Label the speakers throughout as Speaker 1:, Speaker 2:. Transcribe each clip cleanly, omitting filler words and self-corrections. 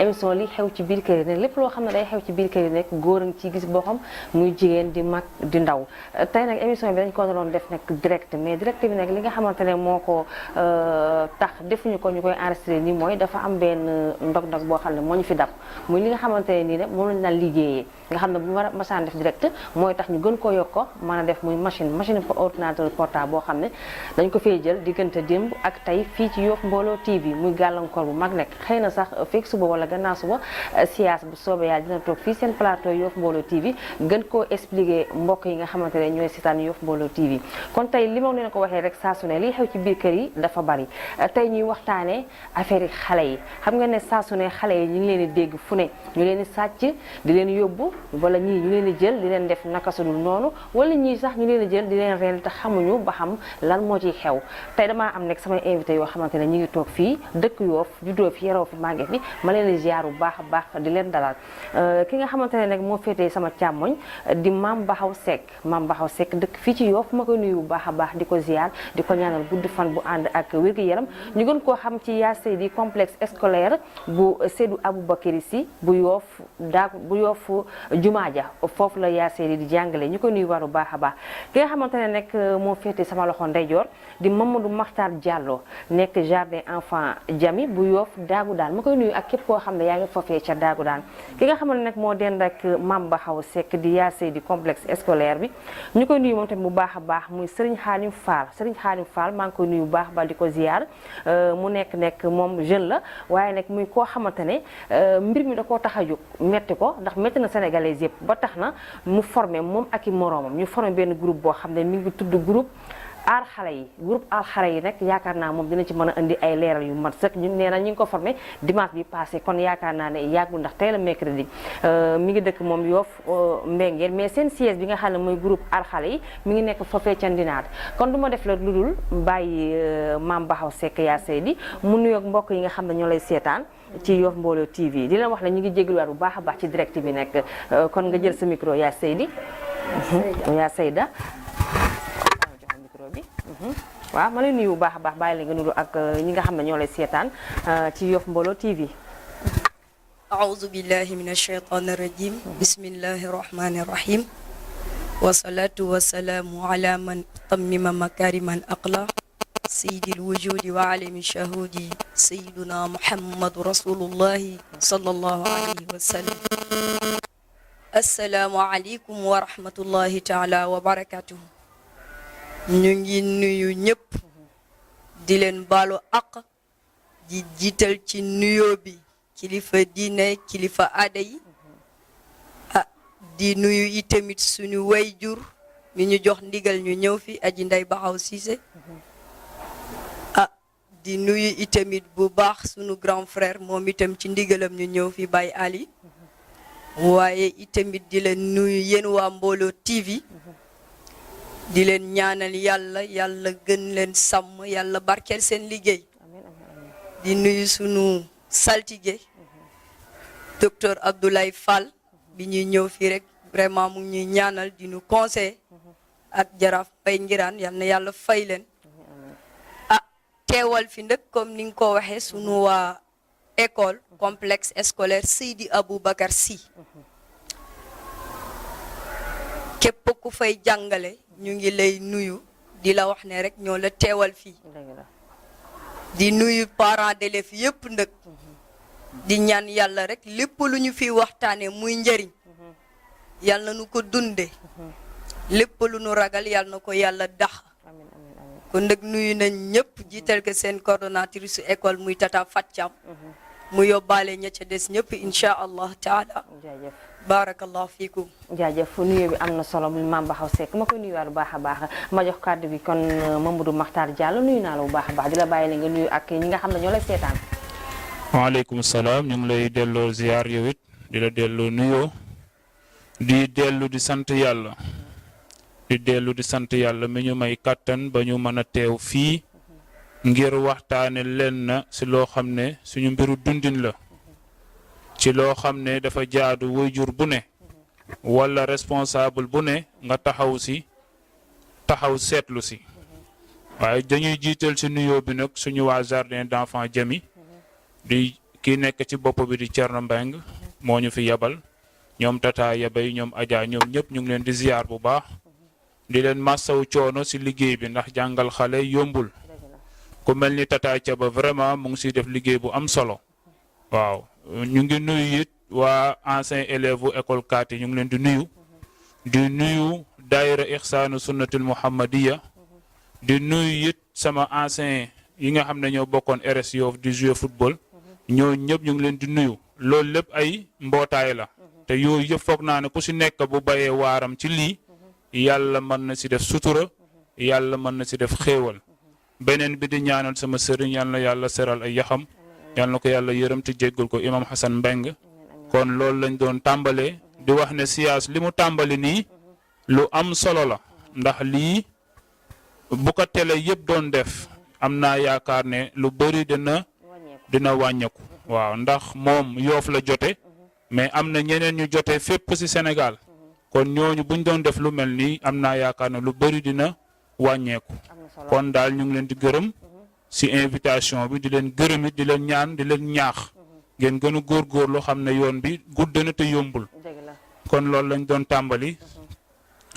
Speaker 1: émission li xew ci biir kër yi nag lépp loo xam ne day xew ci biir kër yi nekk góor a ngi ciy gis boppam muy jigéen di mag di ndaw tey nag émission bi dañ ko doon def nag direct mais direct bi nag li nga xamante ne moo ko tax defuñu ko ñu koy enregistré nii mooy dafa am benn ndog-ndog boo xam ne moo ñu fi dab muy li nga xamante ne nii nag moom lañu daan liggéeyee nga xam ne bu ma masaan def direct mooy tax ñu gën koo yokk ko mën a def muy machine ordinateur portable boo xam ne dañ ko fee jël diggante démb ak tey fii ci Yoff Mbollo TV muy gàllankoor bu mag nekk xëy na sax fekk suba wala gannaaw suba siyaas bu soobee yàlla dina toog fii seen plateau Yoff Mbollo TV gën koo expliquer mbokk yi nga xamante ne ñooy seetaan Yoff Mbollo TV kon tey li ma leen ko waxee rek saa su ne liy xew ci biir kër yi dafa bari tey ñuy waxtaanee affaire yi xale yi xam nga ne saa su ne xale yi ñu ngi leen di dégg fu ne ñu leen di sàcc di leen yóbbu wala ñii ñu leen di jël di leen def naka su dul noonu wala ñii sax ñu leen di jël di leen reen te xamuñu ba xam lan moo ciy xew tey damaa am nekk samay invité yoo xamante ne ñu ngi toog fii dëkk Yoff juddoo fi yaroo fi màggee fi ma leen di ziar bu baax a baax di leen dalal ki nga xamante ne nag moo féetee sama càmmoñ di Mame Bakhaw Seck dëkk fii ci Yoff ma koy nuyu bu baax a baax di ko ziar di ko ñaanal gudd fan bu ànd ak wér-gu-yaram ñu gën koo xam ci yaa Seydi complexe scolaire bu Seydou Aboubakary Sy bu Yoff jumaa ja foofu la yaa Seydi di jàngale ñu koy nuyu war bu baax a baax ki nga xamante ne nag moo féetee sama loxo ndeyjoor di Mamadou Makhtar Diallo nekk jardin enfant Jami bu Yoff daagu daan ma koy nuyu ak képp koo xam ne yaa ngi foofee ca daagu daan ki nga xam ne nag moo dend ak Mame Bakhaw Seck di yaa Seydi complexe scolaire bi ñu koy nuyu moom tamit bu baax a baax muy Serigne Khadim Fall maa ngi koy nuyu bu baax ba di ko ziar mu nekk moom jeune la waaye nag muy koo xamante ne mbir mi da koo tax a jóg metti ko ndax metti na sénégalais yëpp ba tax na mu formé moom ak i moroomam ñu formé benn groupe boo xam ne mi ngi tudd groupe aar xale yi nag yaakaar naa moom dina ci mën a indi ay leeral yu mat sëkk ñun nee na ñu ngi ko formé dimanche bi passé kon yaakaar naa ne yàggul ndax tey la mercredi mi ngi dëkk moom Yoff Mbengeen mais seen siège bi nga xam ne mooy groupe aar xale yi mi ngi nekk foofee ca Ndinaat kon du ma def la lu dul bàyyi Mame Bakhaw Seck yaa Seydi mu nuyoog mbokk yi nga xam ne ñoo lay seetaan ci Yoff Mbollo TV di leen wax ne ñu ngi jégaluwaat bu baax a baax ci direct bi nekk kon nga jël sa micro yaa Seydi yaa Seyda waaw ma lay nuyu bu baax a baax bàyyi la nga nuyu ak ñi nga xam ne ñoo lay seetaan ci Yoff Mbollo TV
Speaker 2: أعوذ بالله من الشيطان الرجيم بسم الله الرحمن الرحيم والصلاة والسلام على من تمم مكارم الأخلاق سيد الوجود وعالم الشهود سيدنا محمد رسول الله صلى الله عليه وسلم السلام عليكم ورحمة الله تعالى وبركاته ñu ngi nuyu ñëpp di leen baalu àq di jiital ci nuyoo bi kilifa diine kilifa aada yi di nuyu itamit suñu wayjur mi ñu jox ndigal ñu ñëw fi Aji Ndeye Bakhaw Cissé di nuyu itamit bu baax suñu grand frère moom itam ci ndigalam ñu ñëw fi Baye Ali waaye itamit di leen nuyu yéen waa Mbollo TV di leen ñaanal yàlla gën leen sàmm yàlla barkeel seen liggéey di nuyu sunu saltige docteur Abdoulaye Fall bi ñuy ñëw fii rek vraiment mu ngi ñuy ñaanal di ñu conseil ak jaraaf Pay Ngiraan yal na yàlla fay leen teewal fi nag comme ni nga ko waxee sunu waa école complexe scolaire Seydi Aboubacar Sy képp ku fay jàngale ñu ngi lay nuyu di la wax ne rek ñoo la teewal fii di nuyu parents d'élèves yépp nag di ñaan yàlla rek lépp lu ñu fi waxtaane muy njëriñ yàlla na nu ko dunde lépp lu nu ragal yàlla na ko yàlla dax kon nag nuyu nañ ñëpp jiital ko seen coordonnatrice su école muy Tata Fathiam mu yóbbaale ña ca des ñëpp incha allah taala barakallahu fiikum
Speaker 1: jaajëf nuyu bi am na solo muy Mame Bakhaw Seck ma koy nuyuwaat bu baax a baax ma jox kàddu bi kon Mamadou Makhtar Diallo nuyu naa la bu baax a baax di la bàyyi la nga nuyu ak ñi nga xam ne ñoo lay seetaan.
Speaker 3: waaleykum salaam ñu ngi lay delloo ziar yow it di la delloo nuyoo di dellu di sant yàlla mi ñu may kàttan ba ñu mën a teew fii ngir waxtaane leen na si loo xam ne suñu mbiru dundin la ci loo xam ne dafa jaadu waajur bu ne wala responsable bu ne nga taxaw seetlu si waaye dañuy jiital si nuyoo bi nag suñu waa jardin d'enfant Jami di kii nekk ci bopp bi di Thierno Mbeng moo ñu fi yabal ñoom Tata Yabay ñoom Adja ñoom ñëpp ñu ngi leen di ziar bu baax di leen massaw coono si liggéey bi ndax jàngal xale yombul ku mel ni Tata Thiaba vraiment mu ngi siy def liggéey bu am solo waaw ñu ngi nuyu it waa ancien élève u école kaat yi ñu ngi leen di nuyu daayira Ihsaanu Sunnatul Muhammadiya di nuyu it sama ancien yi nga xam ne ñoo bokkoon RS Yoff di jouer football ñoo ñëpp ñu ngi leen di nuyu loolu lépp ay mbootaay la te yooyu yëpp foog naa ne ku si nekk bu bayee waaram ci lii yàlla mën na si def sutura yàlla mën na si def xéewal beneen bi di ñaanal sama sëriñ yal na yàlla seral ay yaxam yal na ko yàlla yërëm te jéggal ko imam Hassan Mbeng kon loolu lañ doon tàmbalee di wax ne siyaas li mu tàmbali nii lu am solo la ndax lii bu ko télé yëpp doon def am naa yaakaar ne lu bëri dina wàññeeku waaw ndax moom Yoff la jote mais am na ñeneen ñu jote fépp ci Sénégal kon ñooñu buñ doon def lu mel nii am naa yaakaar ne lu bëri dina wàññeeku kon daal ñu ngi leen di gërëm ci invitation bi di leen gërëm it di leen ñaan di leen ñaax ngeen gën a góorgóorlu xam ne yoon bi gudd na te yombul kon loolu lañ doon tàmbali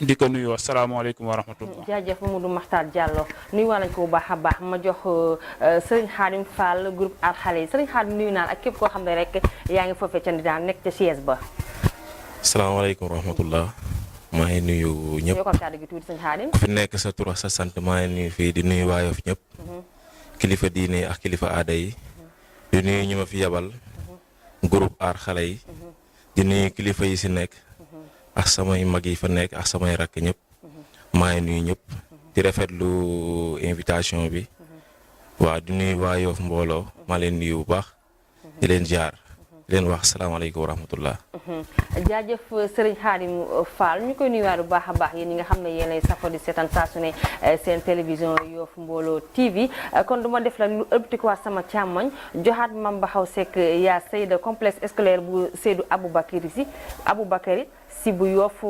Speaker 3: di ko nuyoo asalaamaaleykum wa rahmatullah.
Speaker 1: jaajëf Mamadou Makhtar Diallo nuyu waa nañ ko bu baax a baax ma jox Serigne Khadim Fall groupe Aar Xale yi Serigne Khadim nuyu naan ak képp koo xam ne rek yaa ngi foofee ca Ndidane nekk ca siège ba.
Speaker 4: asalaamaaleykum wa rahmatullah maa ngi nuyu ñëpp
Speaker 1: yokkal kàddu gi tuuti Serigne Khadim.
Speaker 4: ku fi nekk sa tur sa sant maa ngi nuyu fii di nuyu waa Yoff ñëpp. kilifa diine ak kilifa aada yi. di nuyu ñu ma fi yabal. groupe Aar Xale yi. di nuyu kilifa yi si nekk. ak samay mag yi fa nekk ak samay rakk ñëpp maa ngi nuyu ñëpp di rafetlu invitation bi waaw di nuyu waa Yoff mbooloo maa leen nuyu bu baax di leen jaar di leen wax salaamaaleykum wa rahmatullah.
Speaker 1: jaajëf Serigne Khadim Fall ñu koy nuyuwaat bu baax a baax yéen ñi nga xam ne yéenay safo di seetaan saa su ne seen télévision Yoff Mbollo TV kon du ma def la lu ëlbatikuwaat sama càmmoñ joxaat Mame Baxaw Seck yaa Seyda complexe scolaire bu Seydou Aboubacry si bu Yoff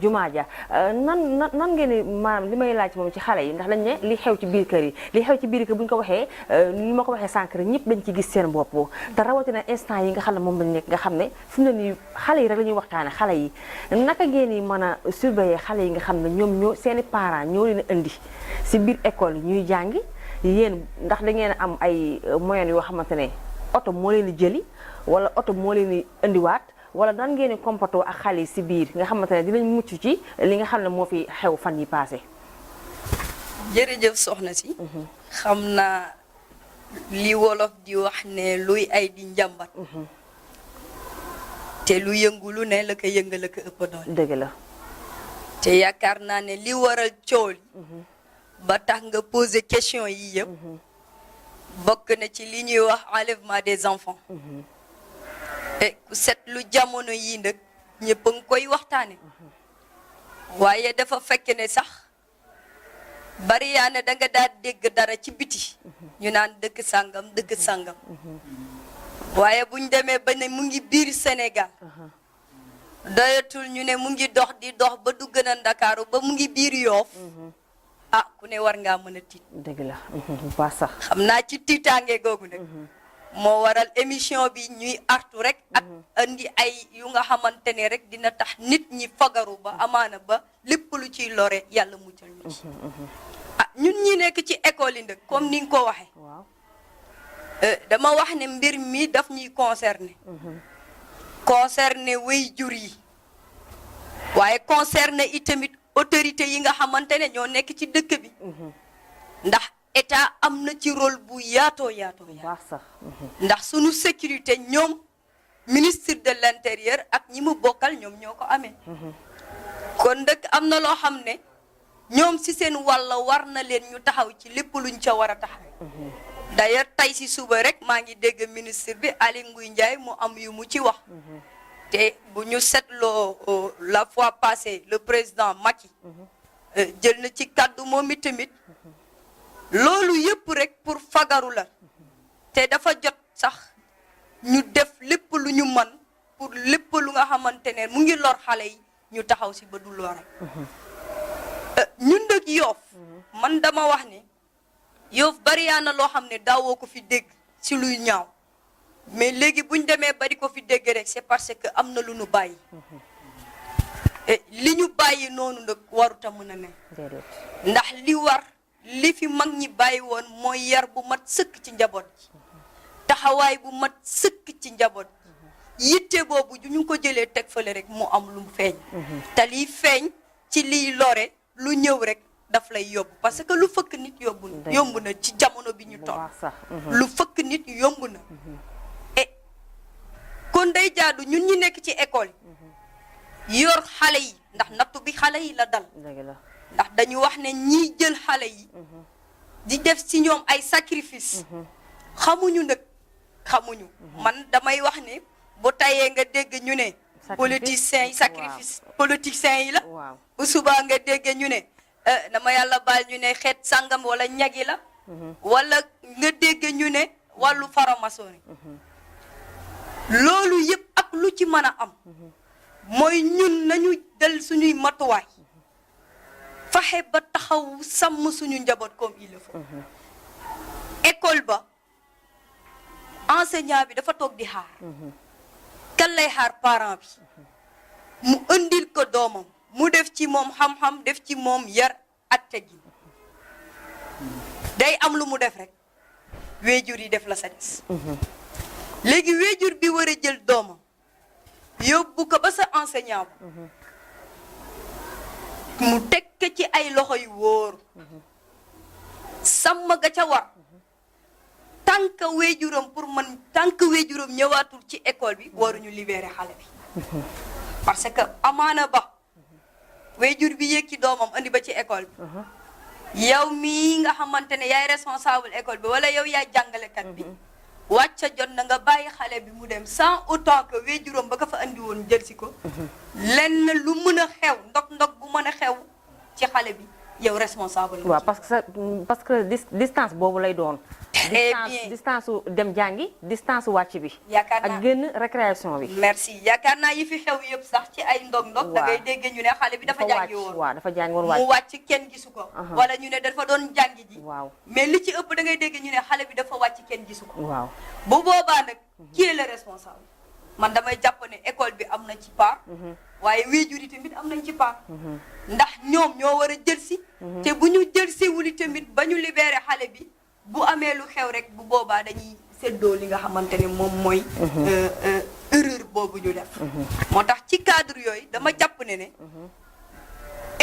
Speaker 1: jumaa ja nan ngeen ni maanaam li may laaj moom ci xale yi ndax dañ ne li xew ci biir kër yi li xew ci biir kër bu ñu ko waxee ni ma ko waxee sànq rek ñëpp dañ ci gis seen bopp te rawatina instant yi nga xam ne moom lañ nekk nga xam ne fi mu ne nii xale yi rek la ñuy waxtaane xale yi naka ngeen ni mën a surveiller xale yi nga xam ne ñoom ñoo seeni parents ñoo leen a indi si biir école yi ñuy jàngi yéen ndax da ngeen am ay moyens yoo xamante ne oto moo leen di jëli wala oto moo leen di indiwaat wala nan ngeen di comporté ak xale yi si biir nga xamante ne dinañ mucc ci li nga xam ne moo fi xew fan yi passé.
Speaker 2: jërëjëf soxna si. xam naa li wolof di wax ne luy ay di njàmbat. te lu yëngu lu ne la ko yëngal la ko ëpp doon.
Speaker 1: dëgg la.
Speaker 2: te yaakaar naa ne li waral coow li ba tax nga poser question yi yëpp. bokk na ci li ñuy wax enlèvement des enfants. ku set lu jamono yii nag ñëpp a ngi koy waxtaane waaye dafa fekk ne sax bari yaa ne da nga daa dégg dara ci biti ñu naan dëkk sàngam waaye buñ demee ba ne mu ngi biir Sénégal doyatul ñu ne mu ngi dox di dox ba dugg na Ndakaaru ba mu ngi biir Yoff ku ne war ngaa mën a tiit.
Speaker 1: dëgg la bu baax sax.
Speaker 2: xam naa ci tiitaange googu nag moo waral émission bi ñuy artu rek ak andi ay yu nga xamante ne rek dina tax nit ñi fagaru ba amaana ba lépp lu ciy lore yàlla muccal ñu ci ñun ñi nekk ci école yi nag comme ni nga ko waxee dama wax ne mbir mi daf ñuy concerné waajur yi waaye concerné itamit autorité yi nga xamante ne ñoo nekk ci dëkk bi ndax état am na ci rôle bu yaatoo
Speaker 1: sax.
Speaker 2: ndax sunu sécurité ñoom ministre de l'intérieur ak ñi mu bokkal ñoom ñoo ko amee kon dëkk am na loo xam ne ñoom si seen wàll war na leen ñu taxaw ci lépp luñ ca war a taxaw d'ailleurs tey si suba rek maa ngi dégg ministre bi Aly Ngouille Ndiaye mu am yu mu ci wax te bu ñu seetloo la fois passée le président Macky jël na ci kàddu moom itamit loolu yëpp rek pour fagaru la te dafa jot sax ñu def lépp lu ñu mën pour lépp lu nga xamante ne mu ngi lor xale yi ñu taxaw si ba du lore ñun dëkk Yoff man dama wax ne Yoff bari yaa na loo xam ne daawoo ko fi dégg si luy ñaaw mais léegi buñ demee ba di ko fi dégg rek c'est parce que am na lu ñu bàyyi et li ñu bàyyi noonu nag waruta mën a ne ndax li war li fi mag ñi bàyyi woon mooy yar bu mat sëkk ci njaboot ji taxawaay bu mat sëkk ci njaboot yitte boobu ju ñu ko jëlee teg fële rek mu am lu mu feeñ te liy feeñ ci liy lore lu ñëw rek daf lay yóbbu parce que lu fëkk nit yomb na ci jamono bi ñu toll lu fëkk nit yomb na et kon day jaadu ñun ñi nekk ci école yi yor xale yi ndax nattu bi xale yi la dal ndax dañu wax ne ñiy jël xale yi di def ci ñoom ay sacrifice xamuñu nag xamuñu man damay wax ne bu tayee nga dégg ñu ne politiciens yi sacrifice politiciens yi la bu subaa nga dégg ñu ne dama yàlla baal ñu ne xeet sàngam wala ñagi la wala nga dégg ñu ne wàllu faramaçon loolu yëpp ak lu ci mën a am mooy ñun nañu del suñuy matuwaay fexe ba taxaw sàmm suñu njaboot comme il le faut école ba enseignant bi dafa toog di xaar kan lay xaar parent bi mu indil ko doomam mu def ci moom xam-xam def ci moom yar ak teggin day am lu mu def rek wéjur yi def la sa des léegi wéjur bi war a jël doomam yóbbu ko ba sa enseignant ba mu teg ko ci ay loxo yu wóor sàmm ga ca war tant que wéjuram pour man tant que wéjuram ñëwaatul ci école bi waruñu libérer xale bi parce que amaana ba wéjur bi yëkki doomam andi ba ci école bi yow mii nga xamante ne yaay responsable école bi wala yow yaay jàngalekat bi wàcca jot na nga bàyyi xale bi mu dem sans autant que wéjuram ba ka fa andi woon jël si ko lenn lu mën a xew ndog bu mën a xew ci xale bi yow responsable
Speaker 1: waaw parce que distance boobu lay doon distance su dem jàngi distance wàcc bi
Speaker 2: yaakaar naa
Speaker 1: ak génn récréation bi
Speaker 2: merci yaakaar naa yi fi xew yëpp sax ci ay ndog da ngay dégg ñu ne xale bi dafa jàngi woon
Speaker 1: waaw dafa jàngi woon
Speaker 2: mu wàcc kenn gisu ko wala ñu ne dafa doon jàngi ji
Speaker 1: waaw mais
Speaker 2: li ci ëpp da ngay dégg ñu ne xale bi dafa wàcc kenn gisu ko
Speaker 1: waaw
Speaker 2: bu boobaa nag qui est le responsable man damay jàpp ne école bi am na ci part waaye wéjur yi tamit am nañ ci part ndax ñoom ñoo war a jël si te bu ñu jël si wuli tamit ba ñu libéré xale bi bu amee lu xew rek bu boobaa dañuy séddoo li nga xamante ne moom mooy erreur boobu ñu def moo tax ci cadre yooyu dama jàpp ne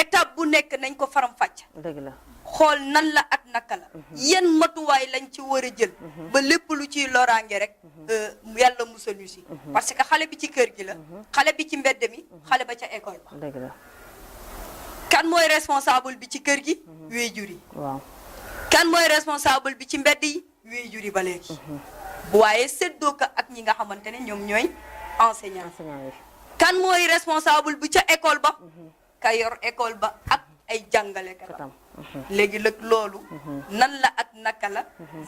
Speaker 2: étape bu nekk nañ ko faram fàcc
Speaker 1: dëgg la
Speaker 2: xool nan la ak naka la yan matuwaay lañ ci war a jël ba lépp lu ciy loraange rek yàlla musal ñu si parce que xale bi ci kër gi la xale bi ci mbedd mi xale ba ca école ba
Speaker 1: dëgg la
Speaker 2: kan mooy responsable bi ci kër gi wéjur yi
Speaker 1: waaw
Speaker 2: kan mooy responsable bi ci mbedd yi wéjur yi ba léegi waaye séddoo ko ak ñi nga xamante ne ñoom ñooy enseignant
Speaker 1: yi
Speaker 2: kan mooy responsable bi ca école ba ka yor école ba ak ay jàngalekat léegi nag loolu nan la ak naka la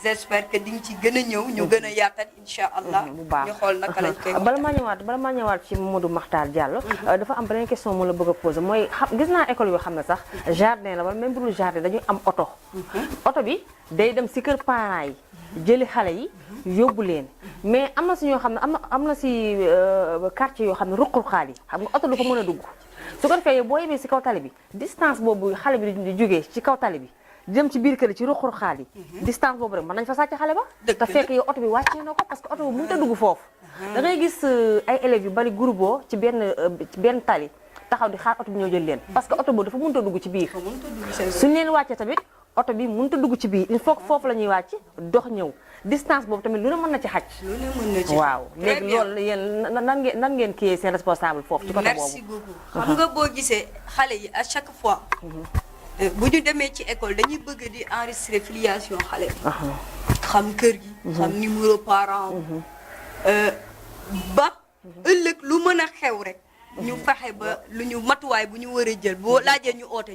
Speaker 2: j'espère que di nga ci gën a ñëw ñu gën a yaatal incha allah
Speaker 1: bu baax
Speaker 2: ñu xool naka lañ koy
Speaker 1: bala maa ñëwaat ci Mamadou Makhtar Diallo dafa am beneen question mu la bëgg a posé mooy gis naa école yoo xam ne sax jardin la wala même bu dul jardin dañuy am oto bi day dem si kër parents yi jëli xale yi yóbbu leen mais am na si ñoo xam ne am na si quartier yoo xam ne ruqruqaal yi xam nga oto du fa mën a dugg su ko defee boo yemee si kaw tali bi distance boobu xale bi di jógee ci kaw tali bi di dem ci biir kër ci ruqruqaal yi distance boobu rek mën nañ fa sàcc xale ba te fekk yow oto bi wàccee na ko parce que oto bi mënut a dugg foofu da ngay gis ay élèves yu bari groupe ci benn tali taxaw di xaar oto bi ñëw jël leen parce que oto boobu dafa mënut a dugg ci biir suñ leen wàccee tamit oto bi mënut a dugg ci biir il faut que foofu la ñuy wàcc dox ñëw distance boobu tamit lu ne mën na ci xaj waaw léegi loolu yéen nan ngeen kiyee seen responsable foofu ci côté boobu
Speaker 2: merci beaucoup xam nga boo gisee xale yi à chaque fois bu ñu demee ci école dañuy bëgg di enregistrer filiation xale bi xam kër gi xam numéro parent ba ëllëg lu mën a xew rek ñu fexe ba lu ñu matuwaay bu ñu war a jël boo laajee ñu oote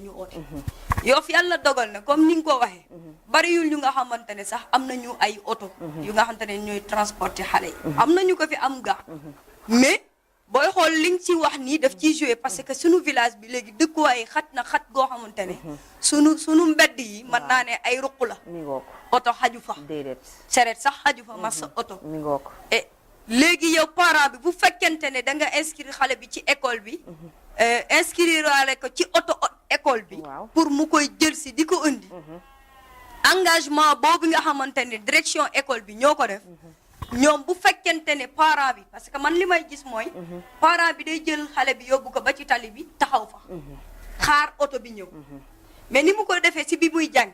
Speaker 2: yow fi yàlla dogal na comme ni nga ko waxee bariwul ñu nga xamante ne sax am nañu ay oto yu nga xamante ne ñooy transporter xale yi am nañu ko fi am ga mais booy xool li nga ci wax nii daf ciy joué parce que sunu village bi léegi dëkkuwaay xat na xat goo xamante ne sunu mbedd yi mën naa ne ay ruq la
Speaker 1: mi ngoog
Speaker 2: oto xaju fa
Speaker 1: déedéet
Speaker 2: seret sax xaju fa massa oto
Speaker 1: mi ngoog
Speaker 2: et léegi yow parent bi bu fekkente ne da nga inscrire xale bi ci école bi inscrire waale ko ci auto école bi pour mu koy jël si di ko indi engagement boobu nga xamante ne direction école bi ñoo ko def ñoom bu fekkente ne parent bi parce que man li may gis mooy parent bi day jël xale bi yóbbu ko ba ci tali bi taxaw fa xaar oto bi ñëw mais ni mu ko defee si bi muy jàngi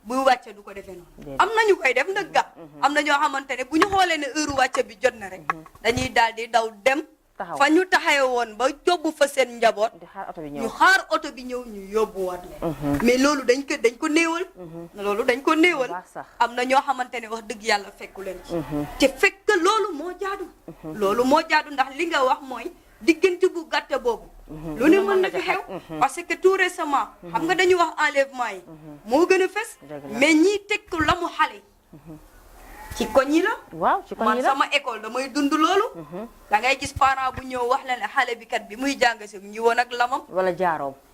Speaker 2: buy wàcce du ko defee noonu am na ñu koy def nag ga am na ñoo xamante ne bu ñu xoolee ne heure wàcce bi jot na rek dañuy daal di daw dem fa ñu taxawe woon ba yóbbu fa seen njaboot ñu xaar oto bi ñëw ñu yóbbuwaat leen mais loolu dañ ko néewal loolu dañ ko néewal am na ñoo xamante ne wax dëgg yàlla fekku leen ci te fekk loolu moo jaadu ndax li nga wax mooy diggante bu gàtt boobu lu ne mën na fi xew parce que tout récemment xam nga dañuy wax enlèvement yi moo gën a fes mais ñiy teg ko la mu xale ci koñ yi la
Speaker 1: waaw ci koñ yi la
Speaker 2: man sama école damay dund loolu da ngay gis parent bu ñëw wax la ne xale bi kat bi muy jàng si ñi woon ak lamam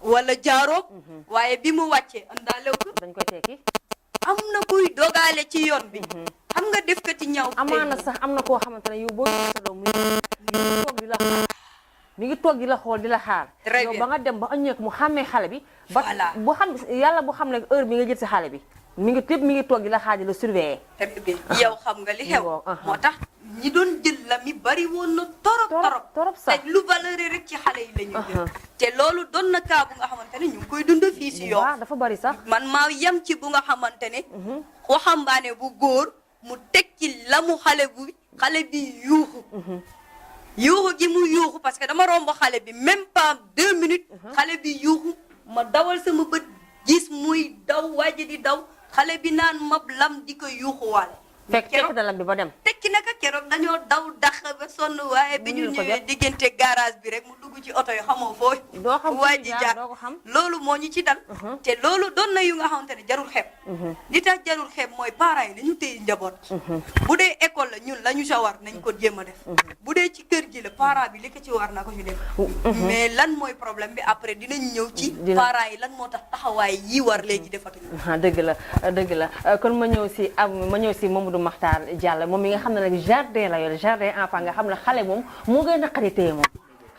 Speaker 1: wala jaaroom
Speaker 2: waaye bi mu wàccee andaalew ko
Speaker 1: dañ koy tekki
Speaker 2: am na kuy dogaale ci yoon bi xam nga def ko ci ñaw
Speaker 1: amaana sax am na koo xamante ne yow boo sa doom mi ngi toog di la xool di la xaar yow ba nga dem ba ëññeeku mu xàmmee xale bi ba bu xam yàlla bu xam ne heure bi nga jël si xale bi mi ngi toog di la xaar di la surveiller
Speaker 2: yow xam nga li xew moo tax ñi doon jël la mi bari woon na torop
Speaker 1: sax
Speaker 2: te lu valeur rek ci xale yi la ñuy jël te loolu doon na kaa bu nga xamante ne ñu ngi koy dund fii si yow
Speaker 1: dafa bari sax
Speaker 2: man maa yem ci bu nga xamante ne waxambaane bu góor mu teg ci la mu xale bi yuuxu gi mu yuuxu parce que dama romb xale bi même pas 2 minutes xale bi yuuxu ma dawal sama bët gis muy daw waaji di daw xale bi naan mab lam di ko yuuxu waale
Speaker 1: fekk na lam bi ba dem
Speaker 2: tekki naka keroog dañoo daw dax ba sonn waaye bi ñu ñëwee diggante garage bi rek mu dugg ci oto yi xamoo foo waaji jaar loolu moo ñu ci dal te loolu doon na yu nga xamante ne jarul xeeb li tax jarul xeeb mooy parents yi nañu téye njaboot bu dee école la ñun la ñu sa war nañ ko jéem a def bu dee ci kër gi la parent bi li ko ci war na ko ci def mais lan mooy problème bi après dinañ ñëw ci parents yi lan moo tax taxawaay yi war léegi defatuñu
Speaker 1: dëgg la kon ma ñëw si Mamadou Makhtar Diallo moom mi nga xam ne nag jardin la yor jardin enfant nga xam ne xale moom moo gën a naqari téye moom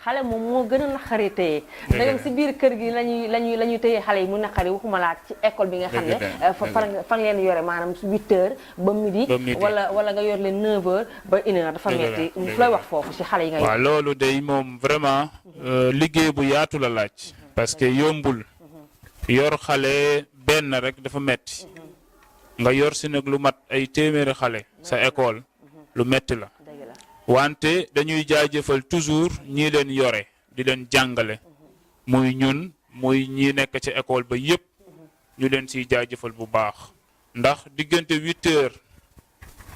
Speaker 1: xale moom moo gën a naqari téye ndegam si biir kër gi lañuy téye xale yi mu naqari waxuma laa ci école bi nga xam ne fan leen yore maanaam 8h ba midi wala nga yor leen 9h ba 1h dafa metti fu lay wax foofu si xale yi nga yor
Speaker 3: waaw loolu day moom vraiment liggéey bu yaatu la laaj parce que yombul yor xale benn rek dafa metti nga yor si nag lu mat ay téeméeri xale sa école lu metti la wante dañuy jaajëfal toujours ñi leen yore di leen jàngale muy ñun muy ñi nekk ci école ba yépp ñu leen siy jaajëfal bu baax ndax diggante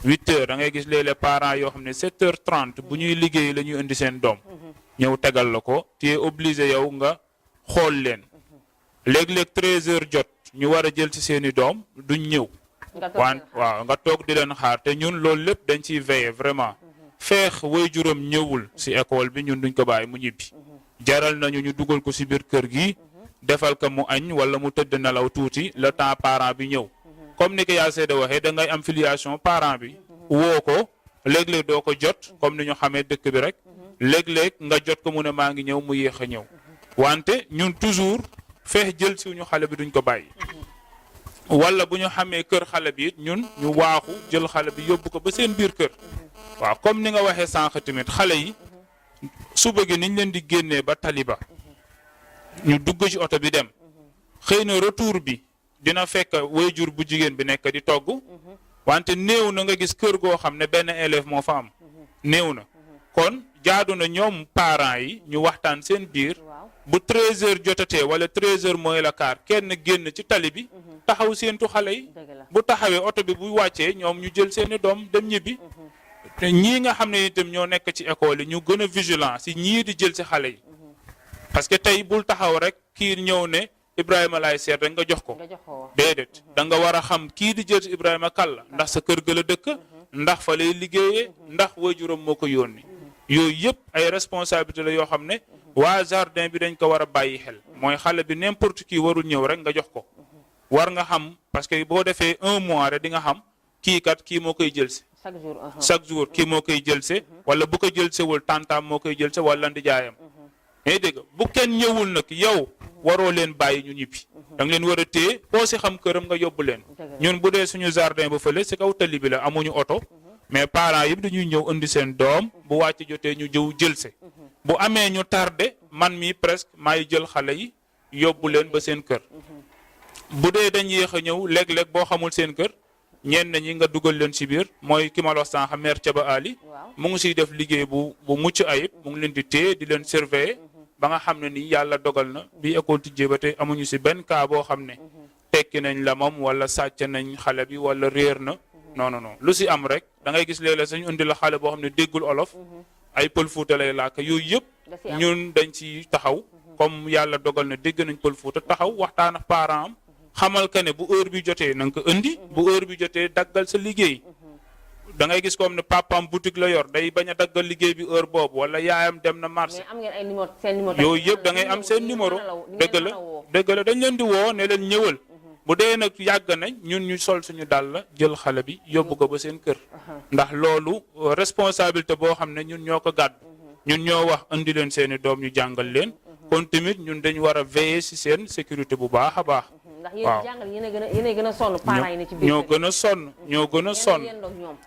Speaker 3: 8h da ngay gis léeg-léeg parents yoo xam ne 7h30 bu ñuy liggéey la ñuy indi seen doom ñëw tegal la ko te obligé yow nga xool leen léeg-léeg 13h jot ñu war a jël ci seeni doom duñ ñëw waaw nga toog di leen xaar te ñun loolu lépp dañ ciy veiller vraiment feex waajuram ñëwul si école bi ñun duñ ko bàyyi mu ñibbi jaral nañu ñu dugal ko si biir kër gi defal ko mu añ wala mu tëdd nelaw tuuti le temps parent bi ñëw comme ni ko yaa seeda waxee da ngay am filiation parent bi woo ko léeg-léeg doo ko jot comme ni ñu xamee dëkk bi rek léeg-léeg nga jot ko mu ne maa ngi ñëw mu yéex a ñëw wante ñun toujours feex jël si ñu xale bi duñ ko bàyyi wala bu ñu xamee kër xale bi it ñun ñu waaxu jël xale bi yóbbu ko ba seen biir kër waaw comme ni nga waxee sànq tamit xale yi suba gi niñ leen di génnee ba taliba ñu dugg ci oto bi dem xëy na retour bi dina fekk waajur bu jigéen bi nekk di togg wante néew na nga gis kër goo xam ne benn élève moo fa am néew na kon jaadu na ñoom parents yi ñu waxtaan seen biir bu 13h jotatee wala 13h mooy la quart kenn génn ci tali bi taxaw seentu xale yi bu taxawee oto bi bu wàccee ñoom ñu jël seeni doom dem ñibbi te ñii nga xam ne itam ñoo nekk ci école yi ñu gën a vigilant si ñii di jël si xale yi parce que tey bul taxaw rek kii ñëw ne Ibrahima laay seet rek nga jox ko déedéet da nga war a xam kii di jël si Ibrahima kàlla ndax sa kër ga la dëkk ndax fa lay liggéeyee ndax waajuram moo ko yónni yooyu yëpp ay responsabilité la yoo xam ne waa jardin bi dañ ko war a bàyyi xel mooy xale bi n'importe qui warul ñëw rek nga jox ko war nga xam parce que boo defee 1 mois rek di nga xam kii kat kii moo koy jël si chaque jour kii moo koy jël si wala bu ko jël sewul tantaam moo koy jël si wala ndijaayam ngay dégg bu kenn ñëwul nag yow waroo leen bàyyi ñu ñibbi da nga leen war a téye boo si xam këram nga yóbbu leen ñun bu dee suñu jardin ba fële si kaw tali bi la amuñu oto mais parents yëpp dañuy ñëw indi seen doom bu wàcc jotee ñu jëw jël si bu amee ñu tardé man mi presque maay jël xale yi yóbbu leen ba seen kër bu dee dañ yéex a ñëw léeg-léeg boo xamul seen kër ñenn ñi nga dugal leen si biir mooy ki ma la wax sànq mère Thiaba Ali mu ngi siy def liggéey bu mucc ayib mu ngi leen di téye di leen surveiller ba nga xam ne ni yàlla dogal na bi école tijjee ba tey amuñu si benn cas boo xam ne tekki nañ la moom wala sàcc nañ xale bi wala réer na non lu si am rek da ngay gis léeg-léeg sañu indi la xale boo xam ne déggul olof ay pël fuuta lay làkk yooyu yëpp ñun dañ ci taxaw comme yàlla dogal na dégg nañ pël fuuta taxaw waxtaan ak parent am xamal ka ne bu heure bi jotee na nga ko indi bu heure bi jotee daggal sa liggéey da ngay gis comme ne papaam boutique la yor day bañ a daggal liggéey bi heure boobu wala yaayam dem na marché yooyu yëpp da ngay am seen numéro dëgg la dañ leen di woo ne leen ñëwal bu dee nag yàgg nañ ñun ñu sol suñu dàll la jël xale bi yóbbu ko ba seen kër ndax loolu responsabilité boo xam ne ñun ñoo ko gàddu ñun ñoo wax indi leen seeni doom ñu jàngal leen kon tamit ñun dañ war a veiller ci seen sécurité bu baax a baax waaw
Speaker 1: yéen gën a sonn parents yi ne ci biir
Speaker 3: ñoo gën a sonn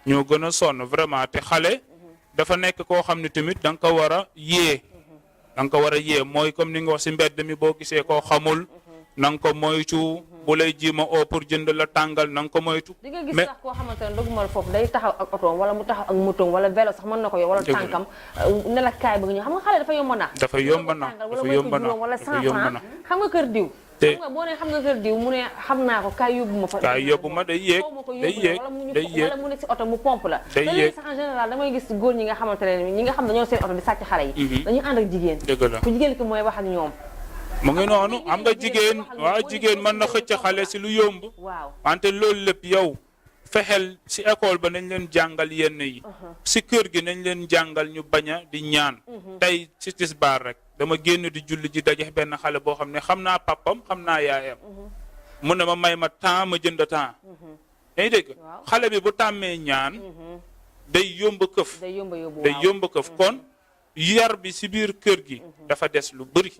Speaker 3: ñoo gën a sonn vraiment te xale dafa nekk koo xam ne tamit da nga ko war a yee mooy comme ni nga wax ci mbedd mi boo gisee koo xamul na nga ko moytu bu lay jiima oo pour jënd la tàngal na nga ko moytu.
Speaker 1: di nga gis sax koo xamante ne doguma foofu day taxaw ak otoom wala mu taxaw ak motoom wala vélo sax mën na ko yor wala tànkam ne la kaay bëgg ñëw xam nga xale dafa yomb na
Speaker 3: dafa yomb na
Speaker 1: wala 100 francs xam nga kër diw xam nga boo ne xam nga kër diw mu ne xam naa ko kaay yóbbu ma fa
Speaker 3: day yéeg
Speaker 1: wala mu ne si oto mu pompe la day yéeg sax en général damay gis góor ñi nga xamante ne ñi nga xam ne ñoo seen oto di sàcc xale yi dañuy ànd ak jigéen ku jigéen ki mooy wax ak ñoom
Speaker 3: mu ngi noonu am nga jigéen mën na xëcc xale si lu yomb wante loolu lépp yow fexeel si école ba nañ leen jàngal yenn yi si kër gi nañ leen jàngal ñu bañ a di ñaan tey si tisbaar rek dama génn di julli ji daje benn xale boo xam ne xam naa papam xam naa yaayam mu ne ma may ma temps ma jënd temps yaa ngi dégg xale bi bu tàmmee ñaan day yomb këf kon yar bi si biir kër gi dafa des lu bëri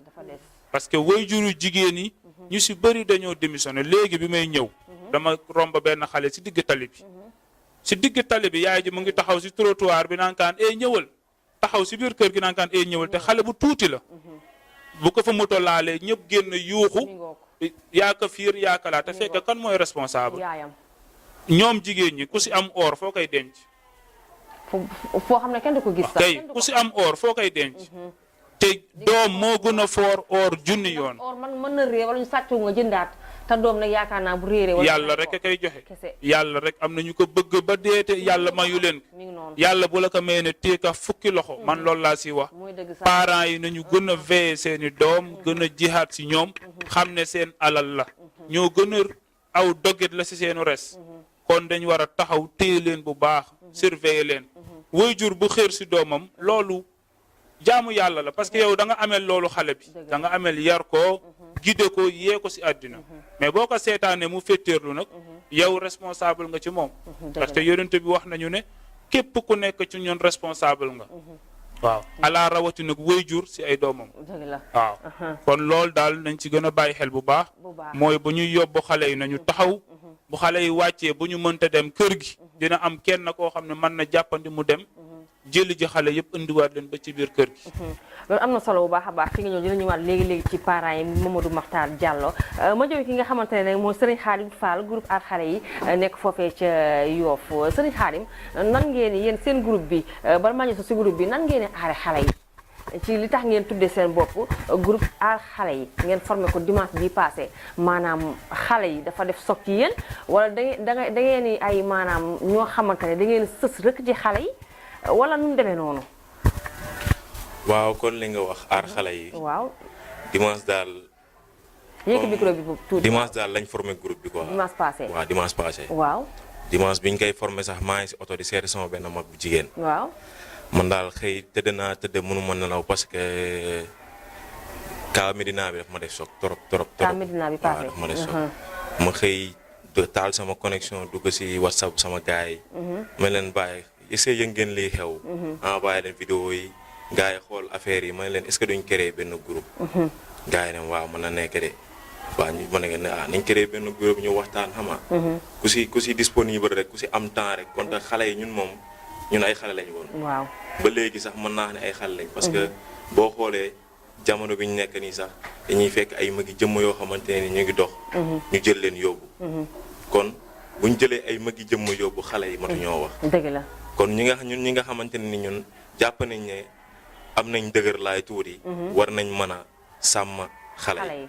Speaker 3: parce que waajuru jigéen yi ñu si bëri dañoo démissionné léegi bi may ñëw dama romb benn xale si digg tali bi yaay ji mu ngi taxaw si trottoir bi naan kaan ñëwal taxaw si biir kër gi naan kaan ñëwal te xale bu tuuti la bu ko fa moto laalee ñëpp génn yuuxu yaa ko fiir yaa ko laa te fekk kan mooy responsable ñoom jigéen ñi ku si am or foo koy denc
Speaker 1: foo xam ne kenn du ko gis sax
Speaker 3: ku si am or foo koy denc te doom moo gën a foor or junni yoon.
Speaker 1: or man mën na réer wala ñu sàccu nga jëndaat te doom nag yaakaar naa bu réeree. wala
Speaker 3: yàlla rek a koy joxe. yàlla rek am na ñu ko bëgg ba dee te yàlla mayu leen ko. yàlla bu la ko mayee ne téeka fukki loxo. man loolu laa si wax. parents yi nañu gën a veiller seeni doom gën a jihaat si ñoom. xam ne seen alal la. ñoo gën a aw doget la si seenu res. kon dañ war a taxaw téye leen bu baax. surveiller leen. waajur bu xeer si doomam loolu. jaamu yàlla la parce que yow da nga amel loolu xale bi da nga amel yar ko gide ko yee ko si àddina mais boo ko seetaanee mu féttéerlu nag yow responsable nga ci moom parce que yonent bi wax nañu ne képp ku nekk ci ñun responsable nga waaw alaa rawati nag waajur si ay doomam waaw kon loolu daal nañ ci gën a bàyyi xel bu baax mooy bu ñuy yóbbu xale yi nañu taxaw bu xale yi wàccee bu ñu mënta dem kër gi dina am kenn koo xam ne mën na jàppandi mu dem jëli ji xale yëpp indiwaat leen ba ci biir kër gi.
Speaker 1: loolu am na solo bu baax a baax fi nga ñëw dina ñëwaat léegi ci parents yi Mamadou Makhtar Diallo ma jóge ki nga xamante ne mooy Serigne Khadim Fall groupe aar xale yi nekk foofee ca Yoff Serigne Khadim nan ngeen yéen seen groupe bi bala maa ñëw si groupe bi nan ngeen aare xale yi ci li tax ngeen tuddee seen bopp groupe aar xale yi ngeen formé ko dimanche bi passé maanaam xale yi dafa def soog ci yéen wala da ngeen ni ay maanaam ñoo xamante ne da ngeen sës rek ci xale yi wala nu mu demee noonu.
Speaker 4: waaw kon li nga wax aar xale yi.
Speaker 1: waaw.
Speaker 4: dimanche daal.
Speaker 1: yéegi micro bi tuuti.
Speaker 4: dimanche daal lañ formé groupe bi quoi.
Speaker 1: dimanche passé.
Speaker 4: waaw dimanche passé.
Speaker 1: waaw.
Speaker 4: dimanche bi ñu koy formé sax maa ngi si oto di seeti sama benn mag bu jigéen.
Speaker 1: waaw.
Speaker 4: man daal xëy tëdd naa tëdd mënu ma nelaw parce que kaa Medina bi daf ma def choc trop.
Speaker 1: kaa Medina bi passé
Speaker 4: daf ma def choc. ma xëy taal sama connexion dugg si WhatsApp sama gars yi. ma leen bàyyi est-ce que yëg ngeen liy xew. envoyé leen vidéo yi gars yi xool affaire yi ma leen est-ce que duñ créer benn groupe. gars yi ne waaw mën na nekk de. waaw ñu mën a nañ créé benn groupe ñu waxtaan xama ku si disponible rek ku si am temps rek kon xale yi ñun ay xale lañ woon.
Speaker 1: waaw
Speaker 4: ba léegi sax mën naa ne ay xale lañ. parce que boo xoolee jamono bi ñu nekk nii sax dañuy fekk ay magi jëmm yoo xamante ne ñu ngi dox. ñu jël leen yóbbu. kon buñ jëlee ay magi jëmm yóbbu xale yi matu ñoo wax.
Speaker 1: dëgg la
Speaker 4: kon ñun ñi nga xamante ne ni ñun jàpp nañ ne am nañ dëgër laay tuuti. war nañ mën a sàmm xale yi.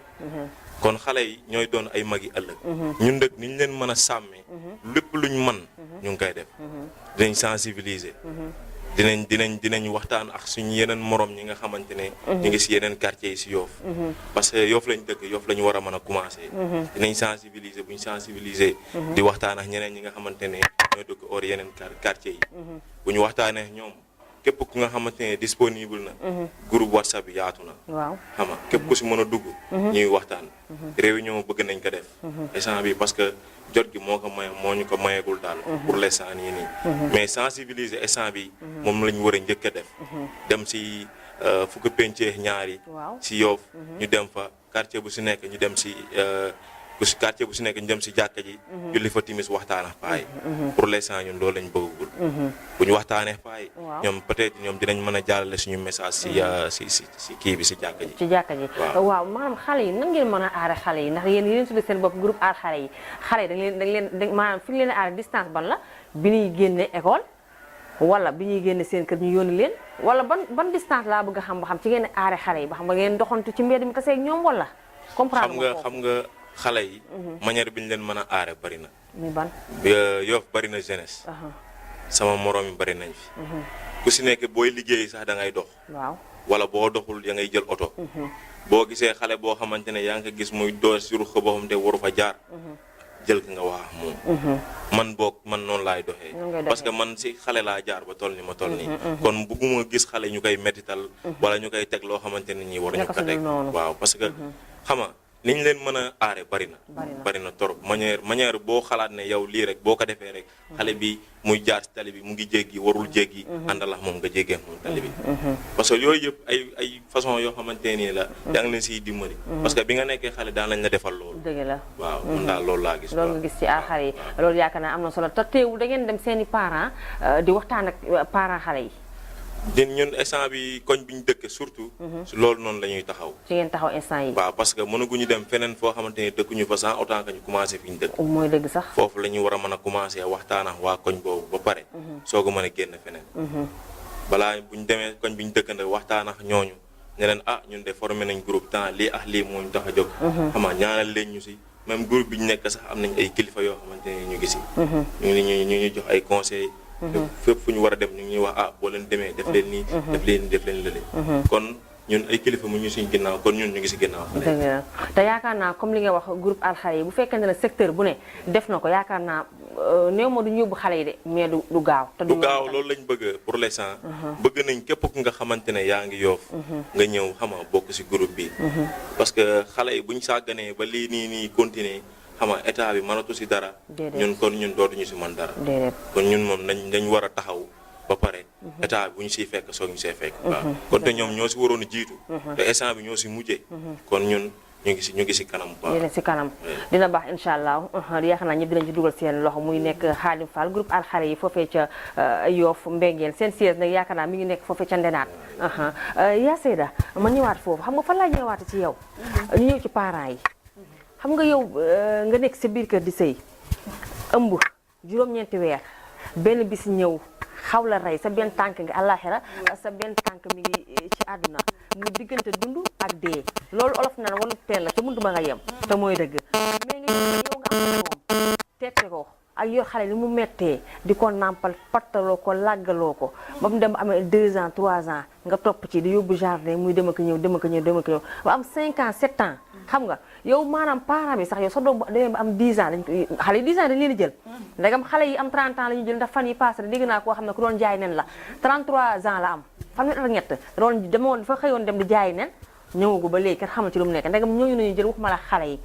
Speaker 4: kon xale yi ñooy doon ay mag yi ëllëg. ñun nag ni ñu leen mën a sàmmee. lépp luñ mën ñu ngi koy def. dinañ sensibiliser. dinañ waxtaan ak suñu yeneen morom ñi nga xamante ne. ñu ngi si yeneen quartier yi si Yoff. parce que Yoff lañ dëkk Yoff la ñu war a mën a commencer. dinañ sensibiliser buñ sensibiliser. di waxtaan ak ñeneen ñi nga xamante ne ñoo dëkk or yeneen quartier yi. bu ñu waxtaanee ñoom. képp ku nga xamante ne disponible na. groupe WhatsApp bi yaatu na.
Speaker 1: waaw
Speaker 4: xam nga képp ku si mën a dugg. ñuy waxtaan. réunion bëgg nañ ko def. instant bi parce que jot gi moo ñu ko mayegul daal. pour l'instant nii. mais sensibiliser instant bi moom la ñu war a njëkk a def. dem si fukki pencee ñaari. si Yoff ñu dem fa quartier bu si nekk ñu dem si. quartier bu si nekk ñu dem si jàkka ji. julli fa timis waxtaan ak paay. pour l'instant ñun loolu lañ bëggagul. bu ñu waxtaanee paay. ñoom peut-être ñoom dinañ mën a jàllale suñu message si kii bi si jàkka ji.
Speaker 1: ci jàkka ji waaw maanaam xale yi nan ngeen mën a aare xale yi ndax yéen yéen tuddee seen bopp groupe aar xale yi dañ leen maanaam fi ñu leen aare distance ban la bi ñuy génne école wala bi ñuy génne seen kër ñu yónni leen wala ban distance laa bëgg a xam ba xam ci ngeen aare xale yi ba xam ba ngeen doxantu ci mbedd mi taseeg ñoom wala comprendre
Speaker 4: xam nga xale yi manière bi ñu leen mën a aare bari na.
Speaker 1: muy ban
Speaker 4: Yoff bari na jeunesse. sama morom yi bari nañ fi. ku si nekk booy liggéey sax da ngay dox.
Speaker 1: waaw
Speaker 4: wala boo doxul ya ngay jël oto. boo gisee xale boo xamante ne yaa ngi ko gis muy door si ruq boo xam te waru fa jaar. jël ko nga wax moom. man noonu laay doxee. parce que man si xale laa jaar ba toll ni ma toll nii. kon bugguma gis xale ñu koy mettital. wala ñu koy teg loo xamante ne ñii war ñu ko teg. waaw parce que xama li ñu leen mën a aare bari na torop manière boo xalaat ne yow lii rek boo ko defee rek xale bi muy jaar si tali bi mu ngi jéggi warul jéggi àndalax moom nga jéggee moom tali bi parce que yooyu yëpp ay façon yoo xamante nii la yaa ngi leen siy dimbali parce que bi nga nekkee xale daan lañ la defal loolu
Speaker 1: dëgg la
Speaker 4: waaw man daal loolu laa gis
Speaker 1: loolu nga gis ci aar xale yi loolu yaakaar naa am na solo te teewul da ngeen dem seeni parents di waxtaan ak parents xale yi
Speaker 4: ñun instant bi koñ bi ñu dëkk surtout. loolu noonu la ñuy taxaw.
Speaker 1: ci ngeen taxaw instant yi.
Speaker 4: waaw parce que mënaguñu dem feneen foo xamante ne dëkkuñu fa sans autant que ñu commencé fi ñu dëkk.
Speaker 1: mooy dëgg sax.
Speaker 4: foofu la ñu war a mën a commencé waxtaan ak waa koñ boobu ba pare. soog a mën a génn feneen. balaa bu ñu demee koñ bi ñu dëkkandoo waxtaan ak ñooñu ne leen ñun de formé nañ groupe temps lii ak lii moo ñu tax a jóg. xam nga ñaanal leen ñu si même groupe bi ñu nekk sax am nañ ay kilifa yoo xamante ne ñu ngi si. ñu jox ay conseils. fépp fu ñu war a dem ñu ngi wax boo leen demee def leen nii def leen lële kon ñun ay kilifa mu ñu suñ ginnaaw kon ñun ñu ngi si ginnaaw
Speaker 1: dëgg la te yaakaar naa comme li nga wax groupe aar xale yi bu fekkee ne secteur bu ne def na ko yaakaar naa néew ma duñu yóbbu xale yi de mais du gaaw te
Speaker 4: du gaaw loolu lañ bëgg pour l'instant bëgg nañ képp ku nga xamante ne yaa ngi Yoff nga ñëw xama bokk si groupe bi parce que xale yi buñ sàgganee ba lii nii continuer xam nga état bi mënatu si dara. ñun dootuñu si mën dara. kon ñun moom dañ war a taxaw ba pare. état bi bu ñu siy fekk soog ñu see fekk. waaw kon te ñoom ñoo si waroon a jiitu. te instant bi ñoo si mujjee. kon ñun ñu ngi si kanam. waaw
Speaker 1: yéen si kanam dina baax incha allah yaakaar naa ñëpp dinañ ci dugal seen loxo muy nekk Khadim Fall groupe aar xale yi foofee ca Yoff Mbengeen seen siège nag yaakaar naa mi ngi nekk foofee ca Ndenaat. yaa Seyda ma ñëwaat foofu xam nga fan laa ñëwaat ci yow. ñu ñëw ci parents yi. xam nga yow nga nekk sa biir kër di sëy ëmb juróom-ñeenti weer benn bis ñëw xaw la rey sa benn tànk nga àllaaxira sa benn tànk mi ngi ci àdduna mu diggante dund ak dee loolu olof naan wala teel la te mënut ba nga yem te mooy dëgg mais nga yow nga am sa doom tette ko ak yor xale li mu mettee di ko nàmpal pattaloo ko làggaloo ko ba mu dem amee 2 ans 3 ans nga topp ci di yóbbu jardin muy dem ak ñëw dem ak ñëw dem ak ñëw ba am 5 ans 7 ans xam nga yow maanaam parents bi sax yow sa doom bu demee ba am 10 ans xale yi 10 ans dañ leen di jël ndegam xale yi am 30 ans la ñu jël ndax fan yi passé dégg naa koo xam ne ku doon jaay nen la 33 ans la am fanweeri at ak ñett doon demoon dafa xëyoon dem di jaay nen ñëwagu ba léegi kenn xamal ci lu mu nekk ndegam ñooñu nañu jël waxuma la xale yi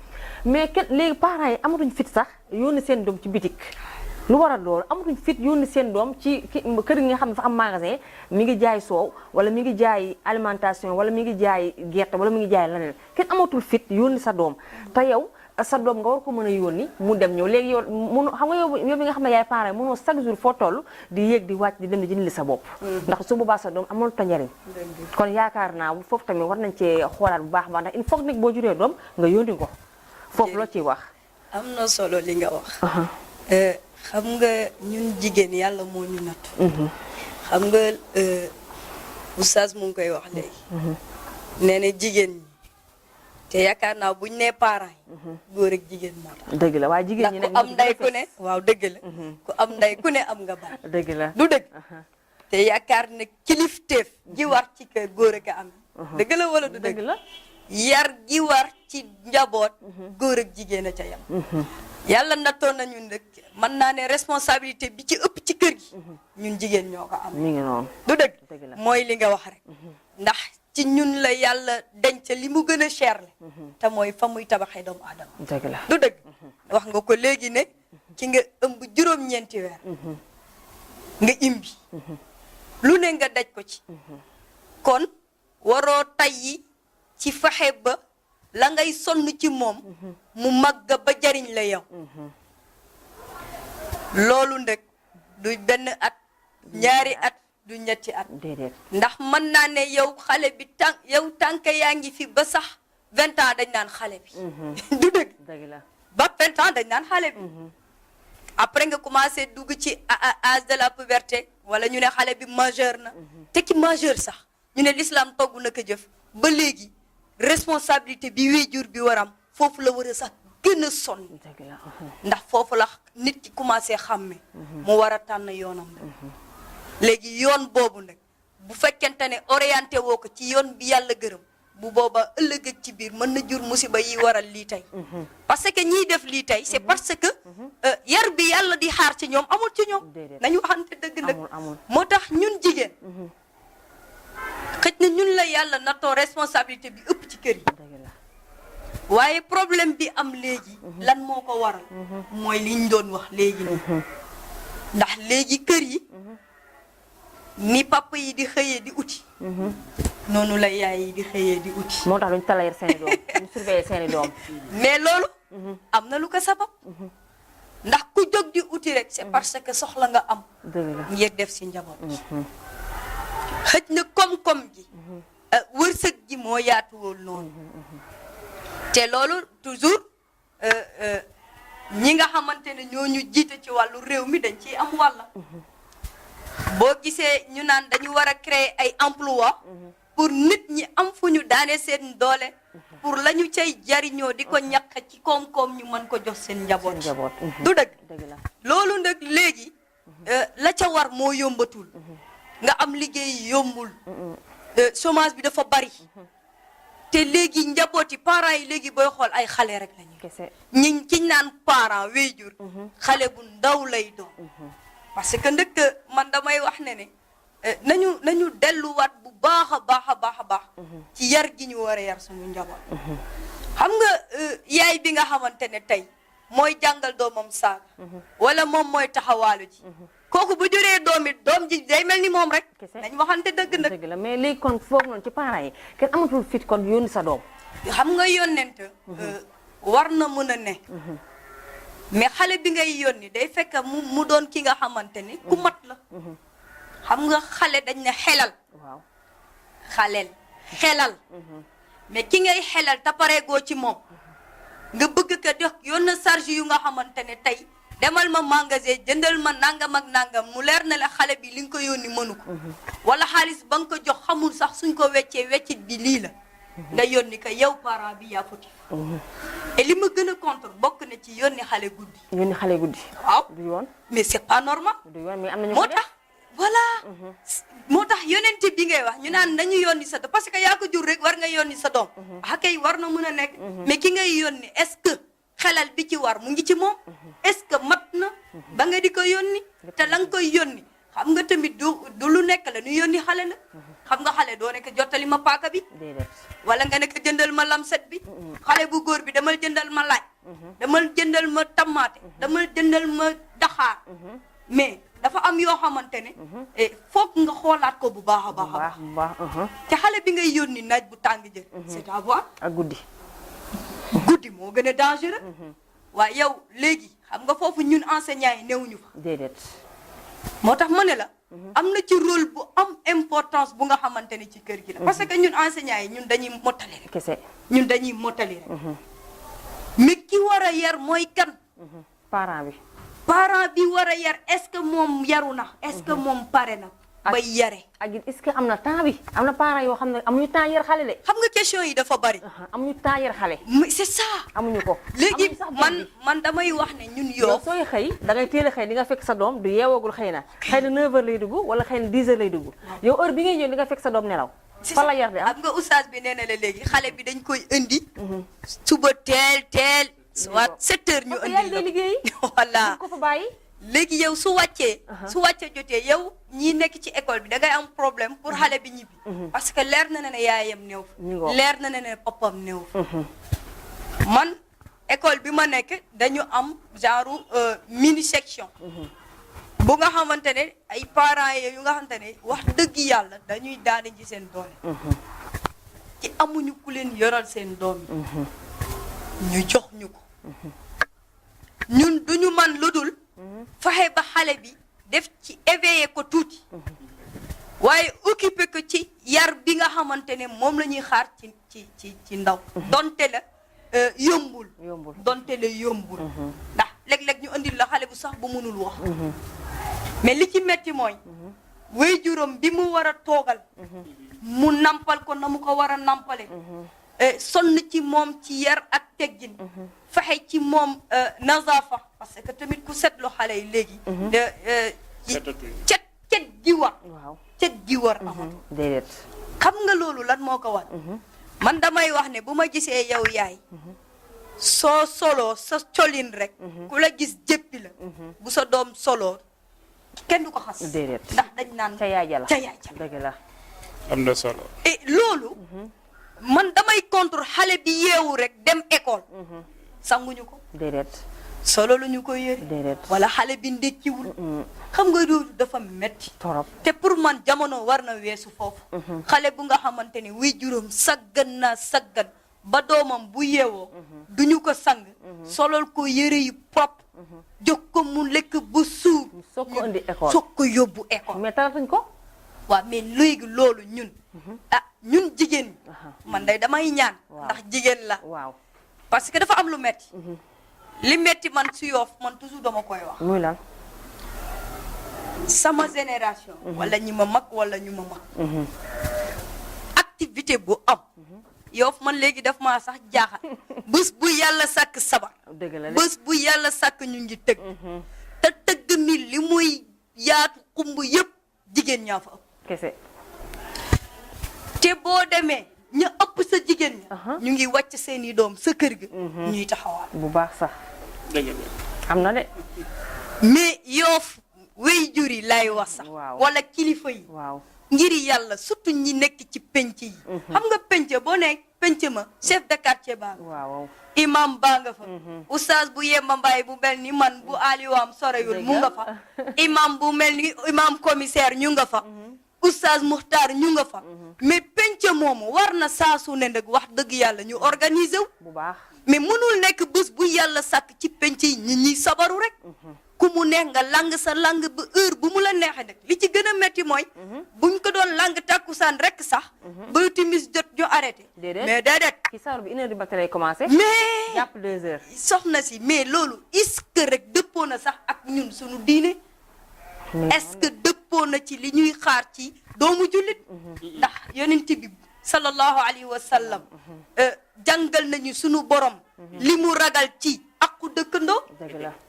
Speaker 1: mais kenn léegi parents yi amatuñ fit sax yónni seen doom ci bitik lu waral loolu amatuñ fit yónni seen doom ci kër gi nga xam ne dafa am magasin mi ngi jaay soow wala mi ngi jaay alimentation wala mi ngi jaay gerte wala mi ngi jaay leneen kenn amatul fit yónni sa doom te yow sa doom nga war ko mën a yónni mu dem ñëw léegi yow mënu xam nga yow bi nga xam ne yaay parent mënoo chaque jour foo toll di yéeg di wàcc di dem di jëndali sa bopp ndax su boobaa sa doom amul ta njariñ kon yaakaar naa foofu tamit war nañ cee xoolaat bu baax a baax ndax il faut nit boo juree doom nga yónni ko foofu loo ciy wax
Speaker 2: am na solo li nga wax xam nga ñun jigéen yàlla moo ñu nattu xam nga oustaz mu ngi koy wax léegi nee na jigéen ñi te yaakaar naa buñ nee parents yi góor ak jigéen moo tax
Speaker 1: dëgg la waaye jigéen ñi
Speaker 2: ndax ku am nday ku ne waaw dëgg la ku am nday ku ne am nga baay
Speaker 1: dëgg la
Speaker 2: du dëgg te yaakaar ne kilifteef gi war ci kër góor ak am dëgg la wala du dëgg
Speaker 1: la
Speaker 2: yar gi war ci njaboot góor ak jigéen a ca yam yàlla nattoon nañu nag mën naa ne responsabilité bi ci ëpp ci kër gi ñun jigéen ñoo ko am
Speaker 1: mi ngi noonu
Speaker 2: du dëgg
Speaker 1: dëgg la
Speaker 2: mooy li nga wax rek ndax ci ñun la yàlla denc li mu gën a cher le te mooy fa muy tabaxee doomu aadama
Speaker 1: dëgg la
Speaker 2: du dëgg wax nga ko léegi ne ci nga ëmb juróom-ñeenti weer nga imbi lu ne nga daj ko ci kon waroo tayyi ci fexe ba la ngay sonn ci moom mu màgg ba jariñ la yow loolu nag du benn at ñaari at du ñetti at
Speaker 1: déedéet
Speaker 2: ndax mën naa ne yow xale bi tànk yaa ngi fi ba sax 20 ans dañ naan xale bi du dëgg
Speaker 1: dëgg la
Speaker 2: ba 20 ans dañ naan xale bi après nga commencé dugg ci âge de la puberté wala ñu ne xale bi majeur na te ki majeur sax ñu ne l'islam togg na ko jëf ba léegi responsabilité bi wéjur bi waram foofu la war a sax gën a sonn
Speaker 1: dëgg la
Speaker 2: ndax foofu la nit ki commencé xàmme mu war a tànn yoonam léegi yoon boobu nag bu fekkente ne orienté woo ko ci yoon bi yàlla gërëm bu boobaa ëllëg ak ci biir mën na jur musiba yi waral lii tey parce que ñiy def lii tey c'est parce que yar bi yàlla di xaar ci ñoom amul ci ñoom nañu waxante dëgg nag moo tax ñun jigéen xëj na ñun la yàlla nattoo responsabilité bi ëpp ci kër yi waaye problème bi am léegi lan moo ko waral mooy liñ doon wax léegi nii ndax léegi kër yi ni papa yi di xëyee di uti noonu la yaay yi di xëyee di uti
Speaker 1: moo tax duñ talayar seeni doom ñu surveiller seeni doom
Speaker 2: mais loolu am na lu ko sabab ndax ku jóg di uti rek c'est parce que soxla nga am ngir def si njaboot xëj na koom-koom gi wërsëg gi moo yaatuwoon noonu te loolu toujours ñi nga xamante ne ñoo ñu jiite ci wàllu réew mi dañ ciy am wàlla boo gisee ñu naan dañu war a créer ay emploi pour nit ñi am fu ñu daane seen doole pour la ñu cay jariñoo di ko ñàkk ci koom-koom ñu mën ko jox seen njaboot du dëgg loolu nag léegi la ca war moo yombatul nga am liggéey yombul chômage bi dafa bari te léegi njaboot yi parents yi léegi booy xool ay xale rek lañu ñi kiñ naan parent wéyjur xale bu ndaw lay doon parce que ndëkk man damay wax ne nañu delluwaat bu baax a baax a baax a baax ci yar gi ñu war a yar suñu njaboot xam nga yaay bi nga xamante ne tey mooy jàngal doomam saaga wala moom mooy taxawaalu ji kooku bu juree doom ji day mel ni moom rek dañ waxante dëgg nag
Speaker 1: dëgg la mais léegi kon foog noonu ci parents yi kenn amatul fit kon yónni sa doom
Speaker 2: xam nga yónnent war na mën a ne mais xale bi ngay yónni day fekk mu doon ki nga xamante ni ku mat la xam nga xale dañ ne xelal
Speaker 1: waaw
Speaker 2: xelal mais ki ngay xelal te pareegoo ci moom nga bëgg ko jox yoon charge yu nga xamante ne tey demal ma magasin jëndal ma nangam ak nangam mu leer na la xale bi li nga ko yónni mënu ko wala xaalis ba nga ko jox xamul sax suñ ko weccee weccit bi lii la nga yónni ko yow parent bi yaa fautif et li ma gën a contre bokk na ci yónni xale guddi
Speaker 1: yónni xale guddi
Speaker 2: waaw
Speaker 1: du yoon
Speaker 2: mais c'est pas normal
Speaker 1: du yoon mais am nañu
Speaker 2: moo tax voilà moo tax yonente bi ngay wax ñu naan nañu yónni sa doom parce que yaa ko jur rek war nga yónni sa doom kay war na mën a nekk mais ki ngay yónni est-ce que xelal bi ci war mu ngi ci moom est-ce que mat na ba nga di ko yónni te la nga koy yónni xam nga tamit du lu nekk la ñu yónni xale la xam nga xale doo nekk jottali ma paaka bi wala nga nekk jëndal ma lamset bi xale bu góor bi damal jëndal ma laaj damal jëndal ma tamaate damal jëndal ma daxaar mais dafa am yoo xamante ne foog nga xoolaat ko bu baax a baax te xale bi ngay yónni naaj bu tàng jër c'est à voir
Speaker 1: ak
Speaker 2: guddi moo gën a dangereux waaye yow léegi xam nga foofu ñun enseignants yi newuñu fa
Speaker 1: déedéet
Speaker 2: moo tax ma ne la am na ci rôle bu am importance bu nga xamante ne ci kër gi la parce que ñun enseignants yi ñun dañuy mottali rek
Speaker 1: kese
Speaker 2: ñun dañuy mottali rek mais ki war a yar mooy kan
Speaker 1: parent
Speaker 2: bi war a yar est-ce que moom yaru na est-ce que moom pare na bay yare
Speaker 1: ak it est-ce que am na temps bi am na parents yoo xam ne amuñu temps yar xale de
Speaker 2: xam nga question yi dafa bari
Speaker 1: amuñu temps yar xale
Speaker 2: mais c'est ça
Speaker 1: amuñu ko
Speaker 2: léegi man damay wax ne ñun yoo
Speaker 1: sooy xëy da ngay teel a xëy di nga fekk sa doom du yeewoogul xëy na 9h lay dugg wala xëy na 10h lay dugg yow heure bi ngay ñëw di nga fekk sa doom nelaw fa la yar de
Speaker 2: xam nga oustaz bi nee na la léegi xale bi dañ koy indi suba teel soit 7h ñu indi la
Speaker 1: liggéey
Speaker 2: voilà
Speaker 1: ko fa bàyyi
Speaker 2: léegi yow su wàccee jotee yow ñi nekk ci école bi da ngay am problème pour xale bi ñibbi parce que leer na ne yaayam néew leer na ne papam néew man école bi ma nekk dañu am genre mini section bu nga xamante ne ay parents yu nga xamante ne wax dëgg yàlla dañuy daane ci seen doole ci amuñu ku leen yoral seen doom ñu jox ñu ko ñun duñu man lu dul fexe ba xale bi def ci éveiller ko tuuti waaye occupé ko ci yar bi nga xamante ne moom la ñuy xaar ci ndaw donte la yombul donte la yombul ndax léeg-léeg ñu andil la xale bu sax bu mënul wax mais li ci metti mooy waajuram bi mu war a toogal mu nampal ko na mu ko war a nampale sonn ci moom ci yar ak teggin fexe ci moom nazafa parce que tamit ku seetlu xale yi léegi cet gi war cet gi war amatu
Speaker 1: déedéet
Speaker 2: xam nga loolu lan moo ko war man damay wax ne bu ma gisee yow yaay soo soloo sa colin rek ku la gis jéppi la bu sa doom soloo kenn du ko xas
Speaker 1: déedéet
Speaker 2: ndax dañ naan
Speaker 1: ca yaay ja la
Speaker 2: ca yaay ja
Speaker 1: dëgg la
Speaker 3: am na solo
Speaker 2: et loolu man damay contre xale bi yeewu rek dem école sanguñu ko
Speaker 1: déedéet
Speaker 2: solo lu ñu ko yëre
Speaker 1: déedéet
Speaker 2: wala xale bi ndékkiwul xam nga loolu dafa metti
Speaker 1: torop
Speaker 2: te pour man jamono war na weesu foofu xale bu nga xamante ne wuy juróom saggan naa saggan ba doomam bu yeewoo duñu ko sang solol ko yëre yu propre jox ko mu lekk ba suur
Speaker 1: soog ko indi école
Speaker 2: soog ko yóbbu école
Speaker 1: mais talatuñ ko
Speaker 2: waaw mais léegi loolu ñun ñun jigéen man day damay ñaan ndax jigéen la
Speaker 1: waaw
Speaker 2: parce que dafa am lu metti li metti man si Yoff man toujours dama koy wax
Speaker 1: muy lan
Speaker 2: sama génération wala ñi ma mag wala ñu ma mag activité bu am Yoff man léegi daf maa sax jaaxal bés bu yàlla sàkk sabar
Speaker 1: dëgg la
Speaker 2: bés bu yàlla sàkk ñu ngi tëgg te tëgg mi li muy yaatu xumb yëpp jigéen ñaa fa ëpp
Speaker 1: kese
Speaker 2: te boo demee ña ëpp sa jigéen ña ñu ngi wàcc seeni doom sa kër ga ñuy taxawaal
Speaker 1: bu baax sax
Speaker 3: dëgg la
Speaker 1: am na de
Speaker 2: mais Yoff wéy jur yi lay wax sax wala kilifa yi
Speaker 1: waaw
Speaker 2: ngir yàlla surtout ñi nekk ci penc yi xam nga penc boo nekk penc ma chef de quartier baa nga
Speaker 1: waaw
Speaker 2: imam baa nga fa oustaz bu Yemba Mbaye bu mel ni man bu aliwaam soreyul mu nga fa imam bu mel ni imam commissaire ñu nga fa oustaz Muxtaar ñu nga fa mais penc moomu war na saasu ne nag wax dëgg yàlla ñu organiser wu
Speaker 1: bu baax
Speaker 2: mais mënul nekk bés bu yàlla sàkk ci penc yi ñi ñuy sabaru rek ku mu neex nga lang sa lang ba heure bu mu la neexee nag li ci gën a métti mooy buñ ko doon lang takkusaan rek sax ba timis jot ñu arrêté mais déedéet
Speaker 1: ki sawar bi 1h du matin lay commencé
Speaker 2: mais
Speaker 1: jàpp 2h
Speaker 2: soxna si mais loolu est-ce que rek dëppoo na sax ak ñun suñu diine est-ce que dëppoo na ci li ñuy xaar ci doomu jullit ndax yonent bi sallallahu alayhi wa sallam jàngal nañu sunu borom li mu ragal ci aqu dëkkandoo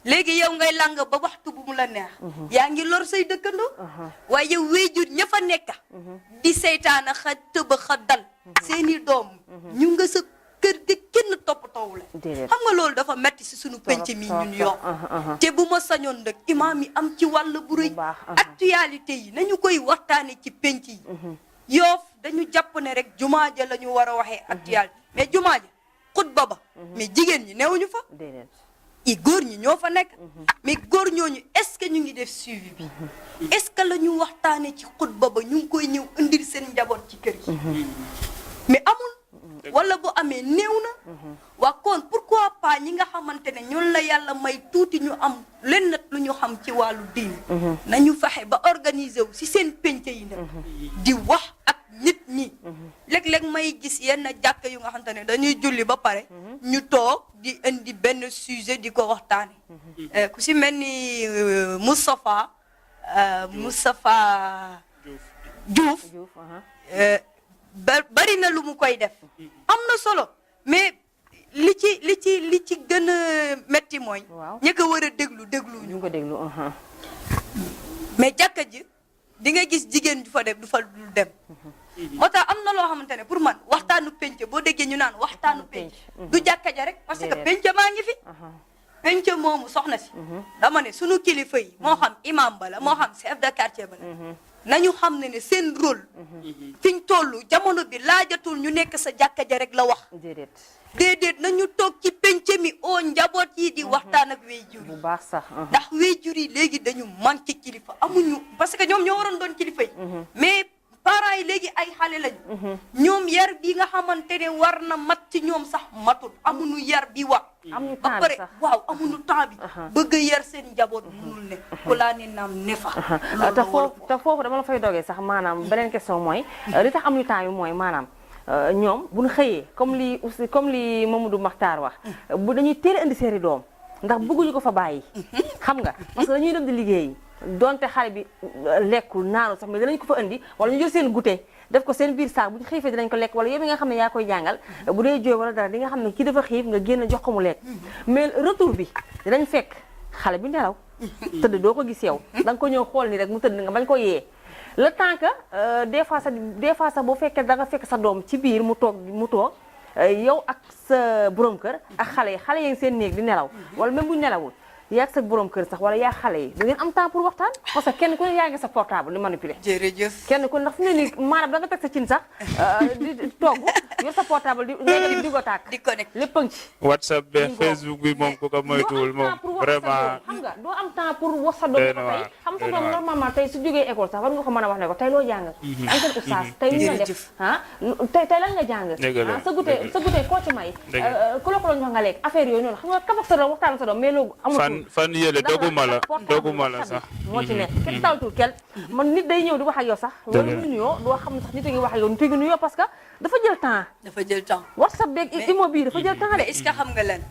Speaker 2: léegi yow ngay lang ba waxtu bu mu la neex yaa ngi lor say dëkkandoo waaye yow wéyjur ña fa nekk di seytaana xa tëba xa dal seeni doom ñu nga sa kër gi kenn toppatoowu la xam nga loolu dafa metti si sunu penc mi ñun yow te bu ma sañoon nag imaam yi am ci wàll bu rëy actualité yi nañu koy waxtaane ci penc yi Yoff dañu jàpp ne rek jumaa ja la ñu war a waxee actualité mais jumaa ja xutba ba mais jigéen ñi newuñu fa i góor ñi ñoo fa nekk mais góor ñooñu est-ce que ñu ngi def suivi bi est-ce que la ñu waxtaane ci xutba ba ñu ngi koy ñëw indil seen njaboot ci kër yi mais amul wala bu amee néew na waa kon pourquoi pas ñi nga xamante ne ñun la yàlla may tuuti ñu am lenn lu ñu xam ci wàllu diine nañu fexe ba organiser wu si seen penc yi nag di wax ak nit ñi léeg-léeg may gis yenn jàkk yu nga xamante ne dañuy julli ba pare ñu toog di indi benn sujet di ko waxtaane ku si mel ni Moustapha Diouf bari na lu mu koy def am na solo mais li ci gën a metti mooy ña ko war a déglu ñu ko déglu mais jàkka ji di nga gis jigéen du fa dem moo tax am na loo xamante ne pour man waxtaanu penc boo déggee ñu naan waxtaanu penc du jàkka ja rek parce que penc maa ngi fi penc moomu soxna si dama ne sunu kilifa yi moo xam imam ba la moo xam chef de quartier ba la nañu xam ne seen rôle fi ñu toll jamono bi laajatul ñu nekk sa jàkka ja rek la wax déedéet nañu toog ci penc mi oo njaboot yi di waxtaan ak wéyjur yi bu baax sax ndax wéyjur yi léegi dañu manqué kilifa amuñu parce que ñoom ñoo waroon doon kilifa yi mais parents yi léegi ay xale lañu ñoom yar bi nga xamante ne war na mat ci ñoom sax matul amuñu yar bi wa ba pare waaw amuñu temps bi bëgg a yar seen njaboot munul ne ku laa ne naam ne fa
Speaker 1: te foofu dama la fay dogee sax maanaam beneen question mooy li tax amuñu temps bi mooy maanaam ñoom bu ñu xëyee comme li Mamadou Makhtar wax bu dañuy teel a indi seeni doom ndax bëgguñu ko fa bàyyi xam nga parce que dañuy dem di liggéeyi donte xale bi lekkul naanu sax mais danañ ko fa indi wala ñu jël seen goûter def ko seen biir saak bu ñu xiifee dinañ ko lekk wala yow mi nga xam ne yaa koy jàngal bu dee jooy wala dara di nga xam ne kii dafa xiif nga génn jox ko mu lekk mais retour bi dinañ fekk xale bi nelaw tëdd doo ko gis yow da nga ko ñëw xool ni rek mu tëdd nga bañ ko yee le temps que des fois sax boo fekkee da nga fekk sa doom ci biir mu toog yow ak sa borom kër ak xale yi seen néeg di nelaw wala même bu ñu nelawul yaa ak sa borom kër sax wala yaa xale yi da ngeen am temps pour waxtaan parce que kenn ku ne yaa ngi sa portable di manipuler
Speaker 2: jërëjëf
Speaker 1: kenn ku ne ndax fu ne nii maanaam da nga teg sa cin sax di togg yor sa portable di ko tàkk
Speaker 2: di connecté
Speaker 1: lépp a ngi ci
Speaker 3: WhatsApp bi Facebook bi moom ku ko moytuwul moom vraiment
Speaker 1: xam nga doo am temps pour wax sa doom ko tey xam sa doom normalement tey su jógee école sax war nga ko mën a wax ne ko tey loo jàng anten oustaz tey lu nga def tey lan nga jàng sa goûter koo ci may ku la ko doon jox nga lekk affaire yooyu noonu xam nga kaf ak sa doom waxtaan sa doom mais loolu amul
Speaker 3: fan yële doguma la sax
Speaker 1: moo ci nekk kenn taltul kenn man nit day ñëw di wax ak yow sax wala ñu nuyoo doo xam ne sax nit a ngi wax ak yow nit a ngi nuyoo parce que dafa jël temps WhatsApp beeg imo bii dafa jël temps de
Speaker 2: est-ce que xam nga leen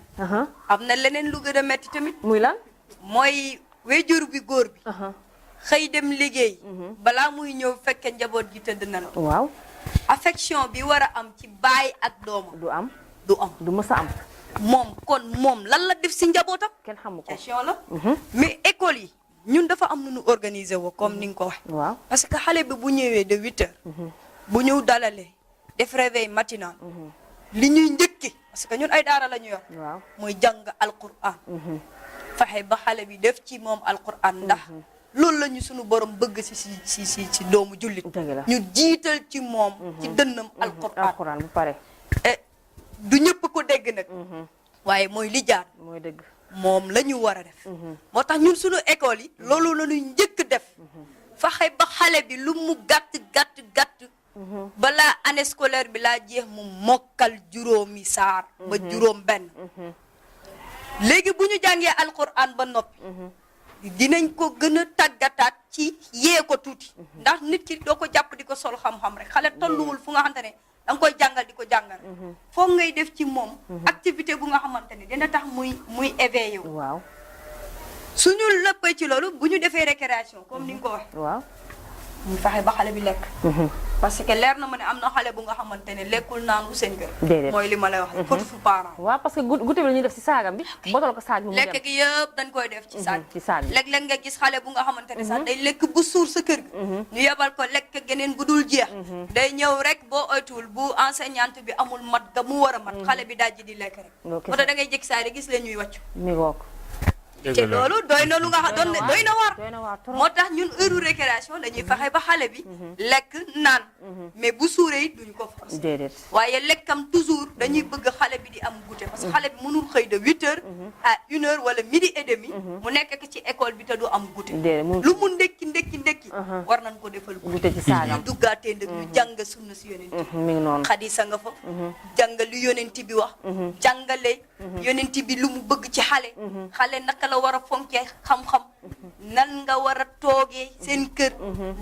Speaker 2: am na leneen lu gën a metti tamit
Speaker 1: muy lan
Speaker 2: mooy wéjur bi góor bi xëy dem liggéey balaa muy ñëw fekke njaboot gi tëdd na la
Speaker 1: waaw
Speaker 2: affection bi war a am ci baay ak doomam
Speaker 1: du mës a am
Speaker 2: moom lan la def si njabootam
Speaker 1: kenn xamu ko
Speaker 2: question la mais école yi ñun dafa am nu ñu organiser woo comme ni nga ko wax
Speaker 1: waaw
Speaker 2: parce que xale bi bu ñëwee de 8 heures bu ñëw dalalee def réveil matinal li ñuy njëkki parce que ñun ay daara la ñu yor
Speaker 1: waaw
Speaker 2: mooy jàng alquran fexe ba xale bi def ci moom alquran ndax loolu la ñu suñu borom bëgg si doomu jullit ñu jiital ci moom ci dënnam alquran
Speaker 1: bu pare
Speaker 2: du ñëpp ko dégg nag waaye mooy li jaar
Speaker 1: mooy dëgg
Speaker 2: moom la ñu war a def moo tax ñun suñu école yi loolu la ñuy njëkk def fexe ba xale bi lu mu gàtt balaa année scolaire bi laa jeex mu mokkal juróomi saar ba juróom benn léegi bu ñu jàngee alquran ba noppi dinañ ko gën a tàggataat ci yee ko tuuti ndax nit ki doo ko jàpp di ko sol xam-xam rek xale tolluwul fu nga xamante ne da nga koy jàngal di ko jàngal foog ngay def ci moom activité bu nga xamante ne dina tax muy éveillé wu
Speaker 1: waaw
Speaker 2: suñu lëppee ci loolu bu ñu defee récréation comme ni nga ko waxee
Speaker 1: waaw
Speaker 2: ñu fexe ba xale bi lekk. parce que leer na ma ne am na xale bu nga xamante ne lekkul naanu seen kër.
Speaker 1: déedéet
Speaker 2: mooy li ma lay wax faute fu parent.
Speaker 1: waaw parce que goûter bi la ñuy def ci saagam bi. botal ko saag bi mu dem
Speaker 2: lekk gi yëpp dañ koy def ci saag
Speaker 1: ci saag bi.
Speaker 2: léeg-léeg nga gis xale bu nga xamante ne sax day lekk bu suur sa kër gi. ñu yebal ko lekk geneen bu dul jeex. day ñëw rek boo oytuwul bu enseignante bi amul mat ga mu war a mat. xale bi dajji di lekk rek. moo tax da ngay jékki saa yi gis leen ñuy wàccu.
Speaker 1: mi ngoog.
Speaker 2: te loolu doy na lu nga xam doy na waar.
Speaker 1: doy na waar trop.
Speaker 2: moo tax ñun heure récréation dañuy fexe ba xale bi. lekk naan. mais bu suuree it duñ ko forcer.
Speaker 1: déedéet.
Speaker 2: waaye lekkam toujours dañuy bëgg xale bi di am goûter parce que xale bi mënul xëy de 8h à 1h wala midi et demi. mu nekk ci école bi te du am goûter.
Speaker 1: déedéet
Speaker 2: lu mu ndekki. war nañ ko defal
Speaker 1: goûter ci saagam.
Speaker 2: ñu duggaatee ndëg ñu jàng sunna si yonent bi.
Speaker 1: mi ngi noonu.
Speaker 2: xadisa nga fa. jàng lu yonent bi wax. jàngale. yonent bi lu mu bëgg ci xale. xale naka la war a fonkee xam-xam. nan nga war a toogee seen kër.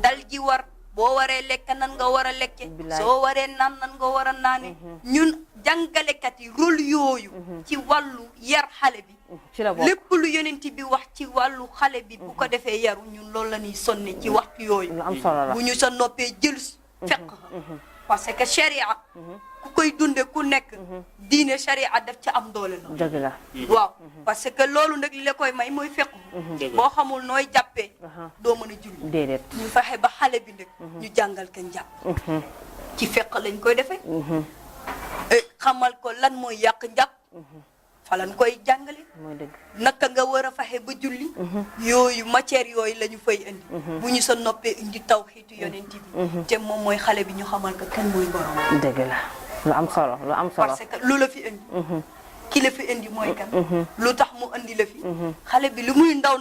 Speaker 2: dal ji war. boo waree lekk nan nga war a lekke soo waree naan nan nga war a naane ñun jàngalekat yi rôle yooyu ci wàllu yar xale bi
Speaker 1: ci la bokk
Speaker 2: lépp lu yonent bi wax ci wàllu xale bi bu ko defee yaru ñun loolu la ñuy sonne ci waxtu yooyu
Speaker 1: lu am solo la
Speaker 2: bu ñu sa noppee jël fekk parce que sharia ku koy dunde ku nekk diine sharia daf ci am doole la
Speaker 1: dëgg la
Speaker 2: waaw parce que loolu nag li la koy may mooy fekk boo xamul nooy jàppee doo mën a julli
Speaker 1: déedéet
Speaker 2: ñu fexe ba xale bi nag ñu jàngal ko njàpp ci fekk lañ koy defee xamal ko lan mooy yàq njàpp fa lañ koy jàngale
Speaker 1: mooy dëgg
Speaker 2: naka nga war a fexe ba julli yooyu matière yooyu la ñu fay indi bu ñu sa noppee indi tawhiidu yonent bi te moom mooy xale bi ñu xamal ko kan mooy borom
Speaker 1: dëgg la lu am solo lu am solo
Speaker 2: parce que lu la fi indi ki la fi indi mooy kan lu tax mu indi la fi xale bi lu muy ndaw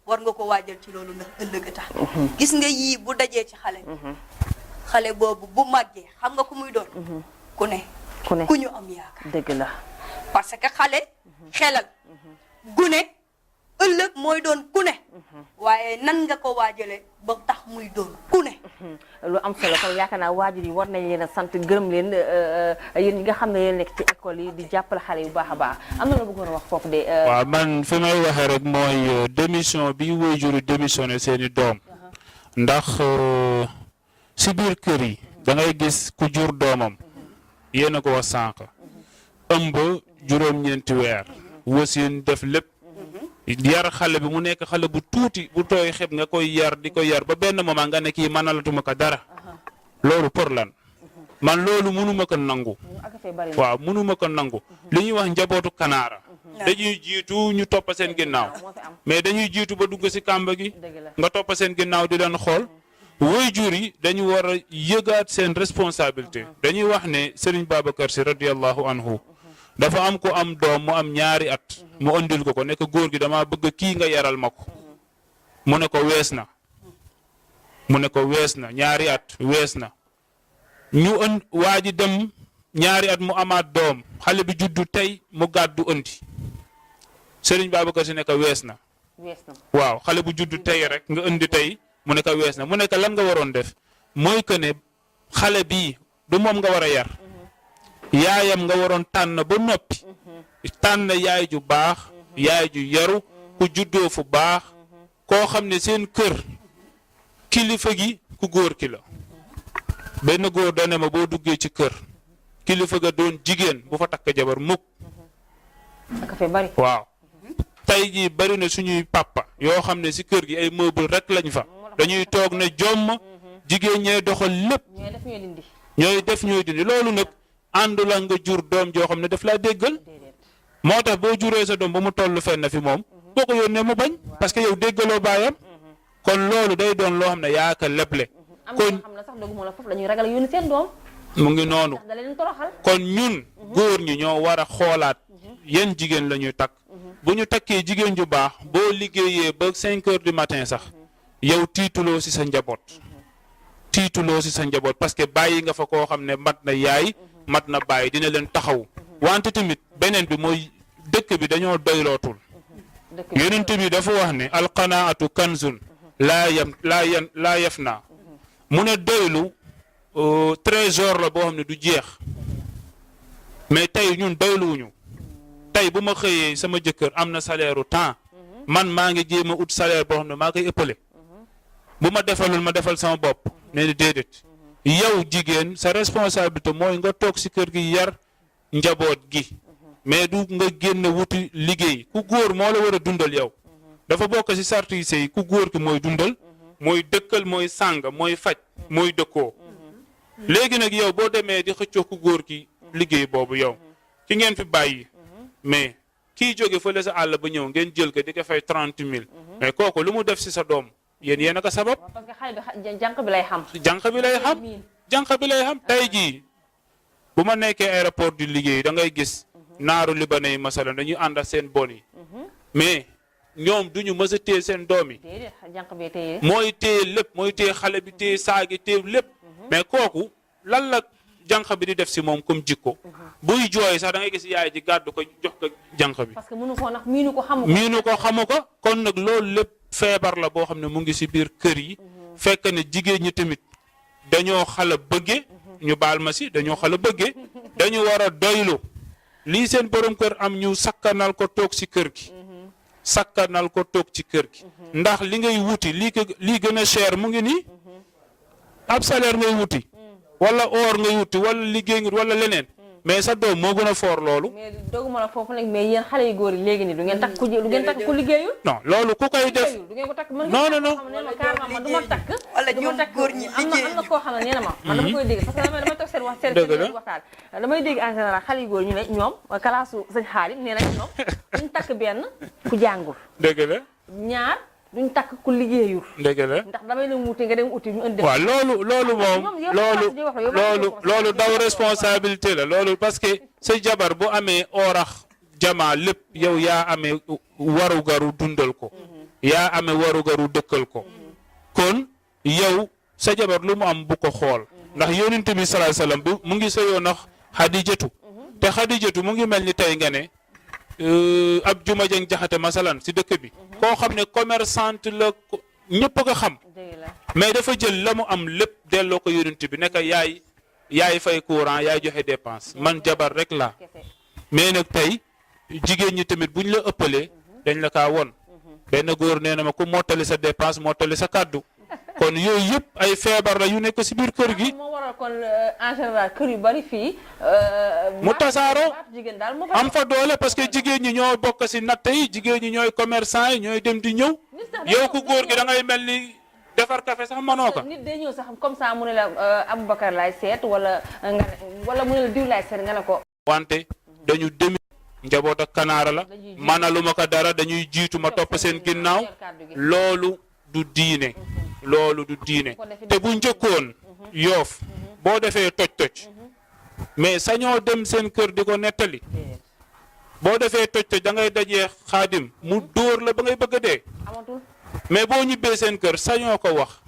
Speaker 2: war nga ko waajal ci loolu ndax ëllëg a tax gis nga yii bu dajee ci xale bi xale boobu bu màggee xam nga ku muy doon ku ne ku ñu am yaakaar
Speaker 1: dëgg la
Speaker 2: parce que xale xelal gune ëllëg mooy doon ku ne waaye nan nga ko waajale ba tax muy doon ku ne
Speaker 1: lu am solo kon yaakaar naa waajur yi war nañ leen a sant gërëm leen yéen ñi nga xam ne yéen nekk ci école yi di jàppale xale yu baax a baax am na la bëggoon a wax foofu de
Speaker 3: waaw man fi may waxee rek mooy démission bi waajur yi démissionné seeni doom ndax si biir kër yi da ngay gis ku jur doomam yéen a ko wax sànq ëmb juróom-ñeenti weer wasin def lépp yar xale bi mu nekk xale bu tuuti bu tooy xeb nga koy yar di ko yar ba benn moment nga ne kii mënalatuma ko dara loolu pour lan man loolu mënuma ko nangu waaw mënuma ko nangu li ñuy wax njabootu kanaara dañuy jiitu ñu toppa seen ginnaaw mais dañuy jiitu ba dugg si kàmba gi nga toppa seen ginnaaw di leen xool waajur yi dañu war a yëgaat seen responsabilité dañuy wax ne Serigne Babacar Sy radiyallahu anhu dafa am ko am doom mu am ñaari at mu andil ko nekk góor gi dama bëgg kii nga yaral ma ko mu ne ko wees na ñaari at wees na ñu waa ji dem ñaari at mu amaat doom xale bi juddu tey mu gàddu andi Serigne Babacar Sy ne ko wees na waaw xale bu juddu tey rek nga andi tey mu ne ko wees na mu ne ko lan nga waroon def mooy que ne xale bii du moom nga war a yar yaayam nga waroon tànn ba noppi tànn yaay ju baax yaay ju yaru ku juddoo fu baax koo xam ne seen kër kilifa gi ku góor ki la benn góor dane ma boo duggee ci kër kilifa ga doon jigéen bu fa takk jabar mukk waaw tey jii bari na suñuy papa yoo xam ne si kër gi ay meuble rek lañ fa dañuy toog ne jomm jigéen ñee doxal lépp ñooy def ñooy dindi loolu nag àndu la nga jur doom joo xam ne daf laa déggal moo tax boo juree sa doom ba mu toll fenn fi moom boo ko yónnee mu bañ parce que yow déggaloo baayam kon loolu day doon loo xam ne yaa ka leble kon mu ngi noonu kon ñun góor ñi ñoo war a xoolaat yan jigéen la ñuy takk bu ñu takkee jigéen ju baax boo liggéeyee ba 5 heures du matin sax yow tiituloo si sa njaboot parce que bàyyi nga fa koo xam ne mat na yaay mat na bàyyi dina leen taxaw wante tamit beneen bi mooy dëkk bi dañoo doylootul yonent bi dafa wax ne alqanaatu kanzun laa yafna mu ne doylu trésor la boo xam ne du jeex mais tey ñun doyluwuñu tey bu ma xëyee sama jëkkër am na salaire u temps man maa ngi jéem a ut salaire boo xam ne maa koy ëppale bu ma defalul ma defal sama bopp nee na déedéet yow jigéen sa responsabilité mooy nga toog si kër gi yar njaboot gi mais du nga génn wuti liggéey ku góor moo la war a dundal yow dafa bokk si sartu yi sëy ku góor ki mooy dundal mooy dëkkal mooy sàng mooy faj mooy dëkkoo léegi nag yow boo demee di xëccoo ku góor ki liggéey boobu yow ki ngeen fi bàyyi mais kii jóge fële sa àll ba ñëw ngeen jël ko di ko fay 30 000 mais kooku lu mu def si sa doom yéen a ko sabab.
Speaker 1: parce que xale bi jànq bi lay xam.
Speaker 3: jànq bi lay xam jànq bi lay xam tey jii bu ma nekkee aéroport di liggéey da ngay gis naaru libanais yi masalan dañuy ànd ak seen bon yi mais ñoom duñu mës a téye seen doom yi.
Speaker 1: déedéet jànq bi téye.
Speaker 3: mooy téye lépp mooy téye xale bi téye saagi téye lépp mais kooku lan la jànq bi di def si moom comme jikko buy jooy sax da ngay gis yaay ji gàddu ko jox ko jànq bi.
Speaker 1: parce que mënu ko ndax miinu ko xamu ko.
Speaker 3: miinu ko xamu ko kon nag loolu lépp feebar la boo xam ne mu ngi si biir kër yi fekk ne jigéen ñi tamit dañoo xala bëgge ñu baal ma si dañoo xala bëgge dañu war a doylu lii seen borom kër am ñu sakkanal ko toog si kër gi sakkanal ko toog ci kër gi ndax li ngay wuti lii gën a cher mu ngi nii ab salaire ngay wuti wala or ngay wuti wala liggéey ngi wala leneen mais sa doom moo gën a foor loolu.
Speaker 1: mais dooguma la foofu nag mais yéen xale yu góor yi léegi nii du ngeen takk ku liggéeyul.
Speaker 3: non loolu ku koy def.
Speaker 1: du ngeen ko takk man.
Speaker 3: non non non
Speaker 1: man du ma takk.
Speaker 2: wala ñoom góor ñi liggéey
Speaker 1: am na koo xam ne nee na ma. man dama koy dégg parce que damay toog seen waxtaan. damay dégg en général xale yu góor ñu ne ñoom kalaasu sëñ Xaalim nee nañ ñoom duñ takk benn ku jàngul.
Speaker 3: dëgg la.
Speaker 1: ñaar duñ takk ku liggéeyul.
Speaker 3: dëgg la
Speaker 1: ndax damay dem wuti nga dem uti ñu indi.
Speaker 3: waaw loolu moom loolu daw responsabilité la loolu parce que sa jabar bu amee orax jamaa lépp yow yaa amee warugaru dundal ko yaa amee warugaru dëkkal ko kon yow sa jabar lu mu am bu ko xool ndax yonent bi sallallahu alayhi wasallam bu mu ngi sëyoon ndax Xadijatu te Xadijatu mu ngi mel ni tey nga ne ab Juma Jeng Jaxate masalan si dëkk bi koo xam ne commerçante la ñëpp ko xam mais dafa jël la mu am lépp delloo ko yonent bi nekk yaay fay courant yaay joxe dépense man jabar rek la mais nag tey jigéen ñi tamit buñ la ëppalee dañ la kaa won benn góor nee na ma ku mottali sa dépense mottali sa kàddu kon yooyu yëpp ay feebar la yu nekk si biir kër gi.
Speaker 1: moo waral kon en général kër yu bari fii.
Speaker 3: mu tasaaroo
Speaker 1: jigéen daal moo
Speaker 3: am fa doole parce que jigéen ñi ñoo bokk si natt yi jigéen ñi ñooy commerçant yi ñooy dem di ñëw. yow ku góor gi da ngay mel ni defar café sax mënoo ko.
Speaker 1: nit day ñëw sax comme ça mu ne la Aboubacar laay seet wala mu ne la diw laay seet nga ne ko.
Speaker 3: wante dañu demi njaboot ak kanaara la manaluma ko dara dañuy jiitu ma topp seen ginnaaw loolu du diine. loolu du diine te bu njëkkoon yoof boo defee toj-toj mais sañoo dem seen kër di ko nettali boo defee toj-toj da ngay dajee xaadim mu dóor la ba ngay bëgg a dee mais boo ñibbee seen kër sañoo ko wax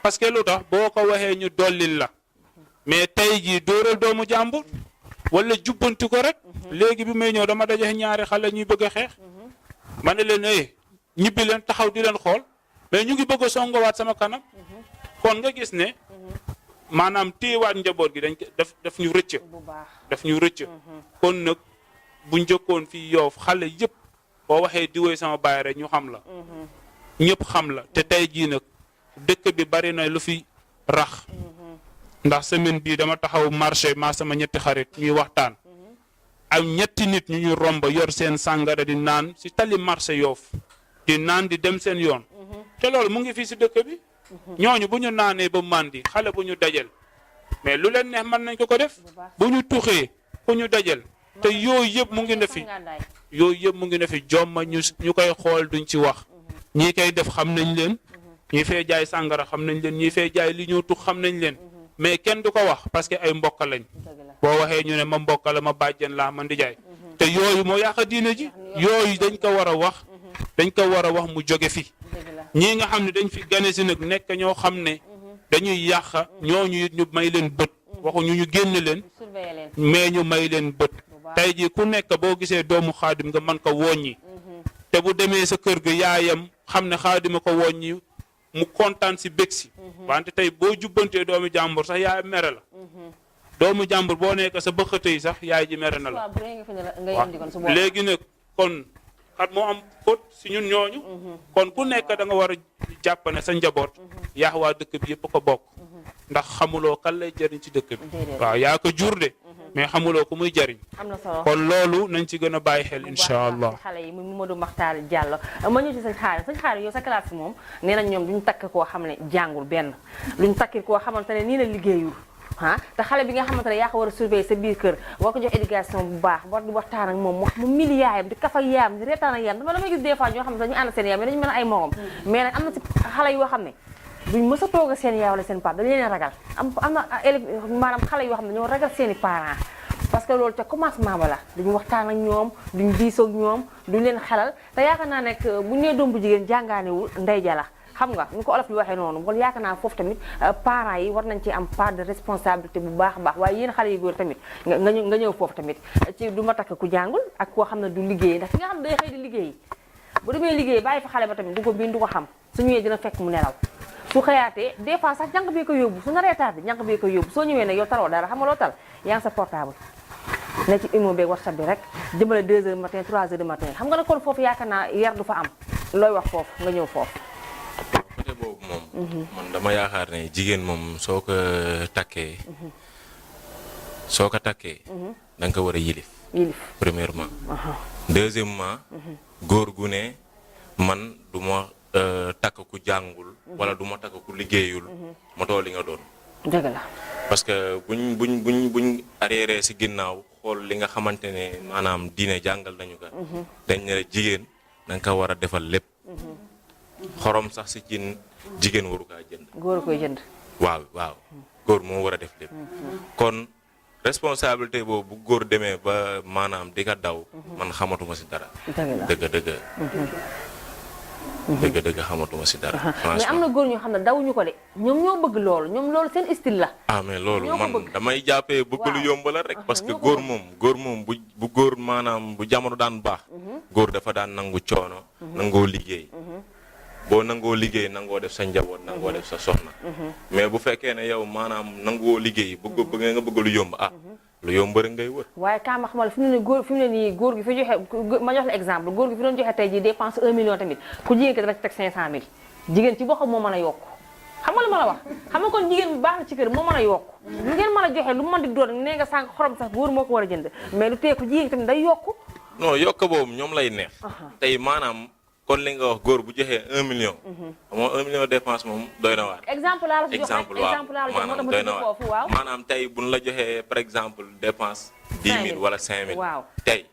Speaker 3: parce que lu tax boo ko waxee ñu dollil la mais tey jii dóoral doomu jàmbur wala jubbanti ko rek léegi bi may ñëw dama daje ñaari xale ñuy bëgg a xeex ma ne leen ñibbi leen taxaw di leen xool mais ñu ngi bëgg a songowaat sama kanam kon nga gis ne maanaam téyewaat njaboot gi dañ daf ñu rëcc daf ñu rëcc kon nag bu njëkkoon fii Yoof xale yëpp boo waxee diwee sama baay rek ñu xam la ñëpp xam la te tey jii nag dëkk bi bari na lu fi rax ndax semaine bii dama taxaw marché maa sama ñetti xarit ñuy waxtaan am ñetti nit ñu ñu romb yor seen sàngara di naan si tali marché Yoof di naan di dem seen yoon te loolu mu ngi fii si dëkk bi ñooñu bu ñu naanee ba màndi xale bu ñu dajal mais lu leen neex mën nañ ko def bu ñu tuxee ku ñu dajal te yooyu yëpp mu ngi ne fi yooyu yëpp mu ngi ne fi jomma ñu koy xool duñ ci wax ñii koy def xam nañ leen ñii fee jaay sàngara xam nañ leen ñii fee jaay li ñoo tux xam nañ leen mais kenn du ko wax parce que ay mbokk lañ boo waxee ñu ne ma mbokk la ma bàjjen laa man di jaay te yooyu moo yàq diine ji yooyu dañ ko war a wax dañ ko war a wax mu jóge fi ñii nga xam ne dañ fi gane si nag nekk ñoo xam ne dañuy yàq ñooñu it ñu may leen bët waxuñu ñu génn leen mais ñu may leen bët tey jii ku nekk boo gisee doomu xaadim nga mën ko woññi te bu demee sa kër ga yaayam xam ne xaadima ko woññi mu kontaan si bég si wante tey boo jubbantee doomu jàmbur sax yaay mere la doomu jàmbur boo nekk sa bëxate yi sax yaay ji mere na la waaw léegi nag kon kat moo am faute si ñun ñooñu kon ku nekk da nga war a jàpp ne sa njaboot yaa waa dëkk bi yëpp ko bokk ndax xamuloo kan lay jëriñ ci dëkk bi waaw yaa ko jur de mais xamuloo ko muy jëriñ
Speaker 1: am na solo
Speaker 3: kon loolu nañ ci gën a bàyyi xel incha allah
Speaker 1: xale yi Mamadou Makhtar Diallo ma ñëw ci sëñ Xaari yow sa classe moom nee nañ ñoom duñu takk koo xam ne jàngul benn luñu takkit koo xamante ne nii la liggéeyul ah te xale bi nga xamante ne yaa ko war a surveiller sa biir kër war ko jox éducation bu baax war di waxtaan ak moom wax mu mili yaayam di kaf ak yaayam di reetaan ak yaayam damay gis des fois ñoo xam ne dañu ànd seen yaay mais dañu mën a ay morom mais nag am na ci xale yoo xam ne duñ mës a toog a seen yaay wala seen papa dañu leen ragal am na élève maanaam xale yoo xam ne dañoo ragal seen i parents parce que loolu ca commencement ba la duñu waxtaan ak ñoom duñ diisoo ak ñoom duñ leen xelal te yaakaar naa nekk bu ñu nee doom bu jigéen jàngaanewul ndey ja la xam nga ni ko olof di waxee noonu kon yaakaar naa foofu tamit parents yi war nañ ci am part de responsabilité bu baax a baax waaye yéen xale yu góor tamit nga ñëw foofu tamit ci du ma takk ku jàngul ak koo xam ne du liggéey ndax ki nga xam ne day xëy di liggéey bu demee liggéey bàyyi fa xale ba tamit du ko bind du ko xam su ñëwee dina fekk mu nelaw su xëyaatee des fois sax jànq bee ko yóbbu su naree tardé jànq bee ko yóbbu soo ñëwee nag yow taloo dara xam nga loo tal yaa ngi sa portable ne ci imo beeg WhatsApp bi rek jëmale 2 heures matin 3 heures du matin xam nga nag kon foofu yaakaar naa yar du fa am looy wax foofu nga ñëw foofu
Speaker 4: côté boobu moom man dama yaakaar ne jigéen moom soo ko takkee da nga ko war a yilif premièrement deuxièmement góor gu ne man du ma takk ku jàngul wala du ma takk ku liggéeyul motoo li nga doon
Speaker 1: dëgg la
Speaker 4: parce que buñ arriéré si ginnaaw xool li nga xamante ne maanaam diine jàngal nañu ko dañ ne jigéen da nga ko war a defal lépp xorom sax si cin jigéen waru kaa jënd
Speaker 1: góor koy jënd
Speaker 4: waaw góor moo war a def lépp kon responsabilité boobu bu góor demee ba maanaam di ka daw man xamatuma si dara dëgg xamatuma si dara
Speaker 1: mais am na góor ñoo xam ne dawuñu ko de ñoom ñoo bëgg loolu ñoom loolu seen style la
Speaker 4: mais loolu man damay jàppee bëgg lu yomb la rek parce que góor moom bu góor maanaam bu jamono daan baax góor dafa daan nangu coono nangoo liggéey boo nangoo liggéey nangoo def sa njaboot nangoo def sa soxna mais bu fekkee ne yow maanaam nangoo liggéey bëgg nga bëgg lu yomb lu yomb rek ngay wër
Speaker 1: waaye kaa ma xamal fi mu ne nii góor gi fi joxe ma jox la exemple góor gi fi doon joxe tey jii dépense 1 million tamit ku jigéen ki dana ci teg 500 000 jigéen ci boppam moo mën a yokk xam nga lu ma la wax xam nga kon jigéen bu baax na ci kër moo mën a yokk lu ngeen mën a joxe lu mën di doon nee nga sànq xorom sax góor moo ko war a jënd mais lu tee ku jigéen tamit day yokk
Speaker 4: non yokk boobu ñoom lay neex tey maanaam kon li nga wax góor bu joxee 1 million. moo 1 million dépense moom doy na waar.
Speaker 1: exemple laa la si jox
Speaker 4: maanaam doy na waar maanaam tey bu ñu la joxee par exemple dépense. 10 000 wala 5 000.
Speaker 1: waaw
Speaker 4: tey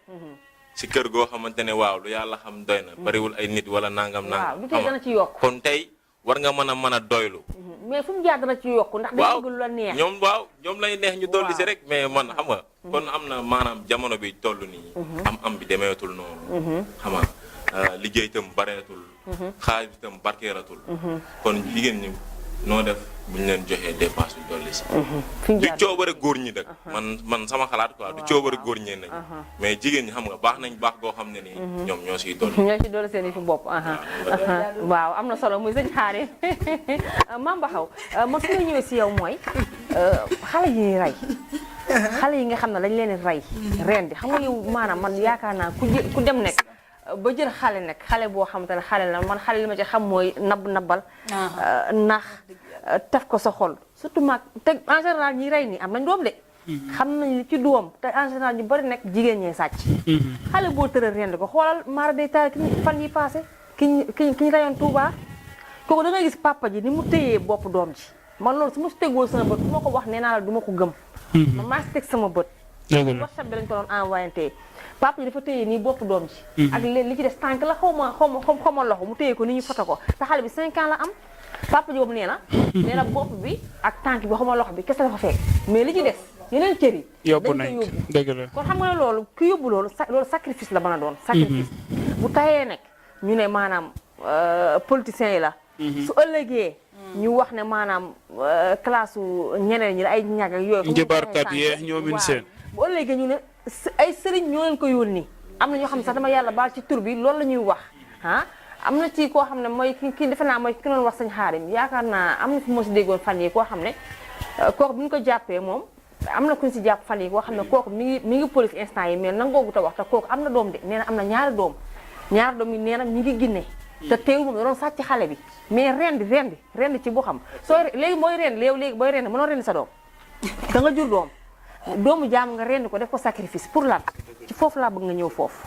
Speaker 4: si kër goo xamante ne waaw lu yàlla xam doy na. bariwul ay nit wala nangam.
Speaker 1: waaw lu tey dana ci yokk
Speaker 4: kon tey war nga mën a doylu.
Speaker 1: mais fu mu jaar dana ci yokk ndax day bëgg lu la neex.
Speaker 4: ñoom lay neex ñu dolli si rek mais man xam nga. kon am na maanaam jamono bi toll nii. am bi demeetul noonu. xam nga liggéey itam bareetul. xaalis itam barkeeratul. kon jigéen ñi noo def bu ñu leen joxee dépense yu dolli si. du coobare góor ñi nag. man sama xalaat quoi du coobare góor ñi nañ mais jigéen ñi xam nga baax nañ baax goo xam ne nii. ñoom ñoo siy dolli.
Speaker 1: ñoo siy dolli seen i fi bopp. waaw am na solo muy sëñ Xaadim Mame Bakhaw man su ma ñëwee si yow mooy xale yi ñuy rey. xale yi nga xam ne dañ leen di rey. ren di xam nga yow maanaam man yaakaar naa ku dem nekk. ba jël xale nag xale boo xamante ne xale la man xale li ma ci xam mooy nabbal nax taf ko sa xol surtout maag te en général ñi rey nii am nañ doom de xam nañ li ci doom te en général ñu bari nekk jigéen ñee sàcc xale boo tëral rend ko xoolal maara day taal fan yi passé ki ñu reyoon Touba kooku da ngay gis papa ji ni mu téyee bopp doom ji man loolu su ma si tegoo sama bët su ma ko wax nee naa la du ma ko gëm man maa si teg sama bët WhatsApp bi lañ ko doon envoyé papa ji dafa téye nii bopp doom ji ak li ci des tànk la xaw ma loxo mu téye ko ni ñu foto ko te xale bi 5 ans la am papa ji boobu nee na bopp bi ak tànk bi xaw ma loxo bi kese dafa fekk mais li ci des yeneen cër yi
Speaker 3: yóbbu nañ ko dëgg la
Speaker 1: kon xam nga ne loolu ki yóbbu loolu sacrifice la mën a doon sacrifice bu tayee nag ñu ne maanaam politiciens yi la su ëllëgee ñu wax ne maanaam classe ñeneen ñi ay ñag ak yooyu
Speaker 3: njëbarkat yee ñoomin seen
Speaker 1: bu ëllëgee ñu ne ay sëriñ ñoo leen ko yónni am na ñoo xam ne sax dama yàlla baal ci tur bi loolu la ñuy wax am na ci koo xam ne mooy kii defe naa mooy ki doon wax sëñ Xaadim yaakaar naa am na fi moo si déggoon fan yi koo xam ne kooku bi ñu ko jàppee moom am na ku ñu si jàpp fan yi koo xam ne kooku mi ngi police instant yi mais nangoogu ta wax te kooku am na doom de nee na am na ñaari doom ñaar doom yi neenam ñu ngi ginne te teew moom da doon sàcc xale bi mais rendi ci boo xam soo léegi mooy rendi léegi booy rendi mënoo rendi sa doom da nga jur doomu jaam nga rendi ko def ko sacrifice pour lan ci foofu laa bëgg nga ñëw foofu.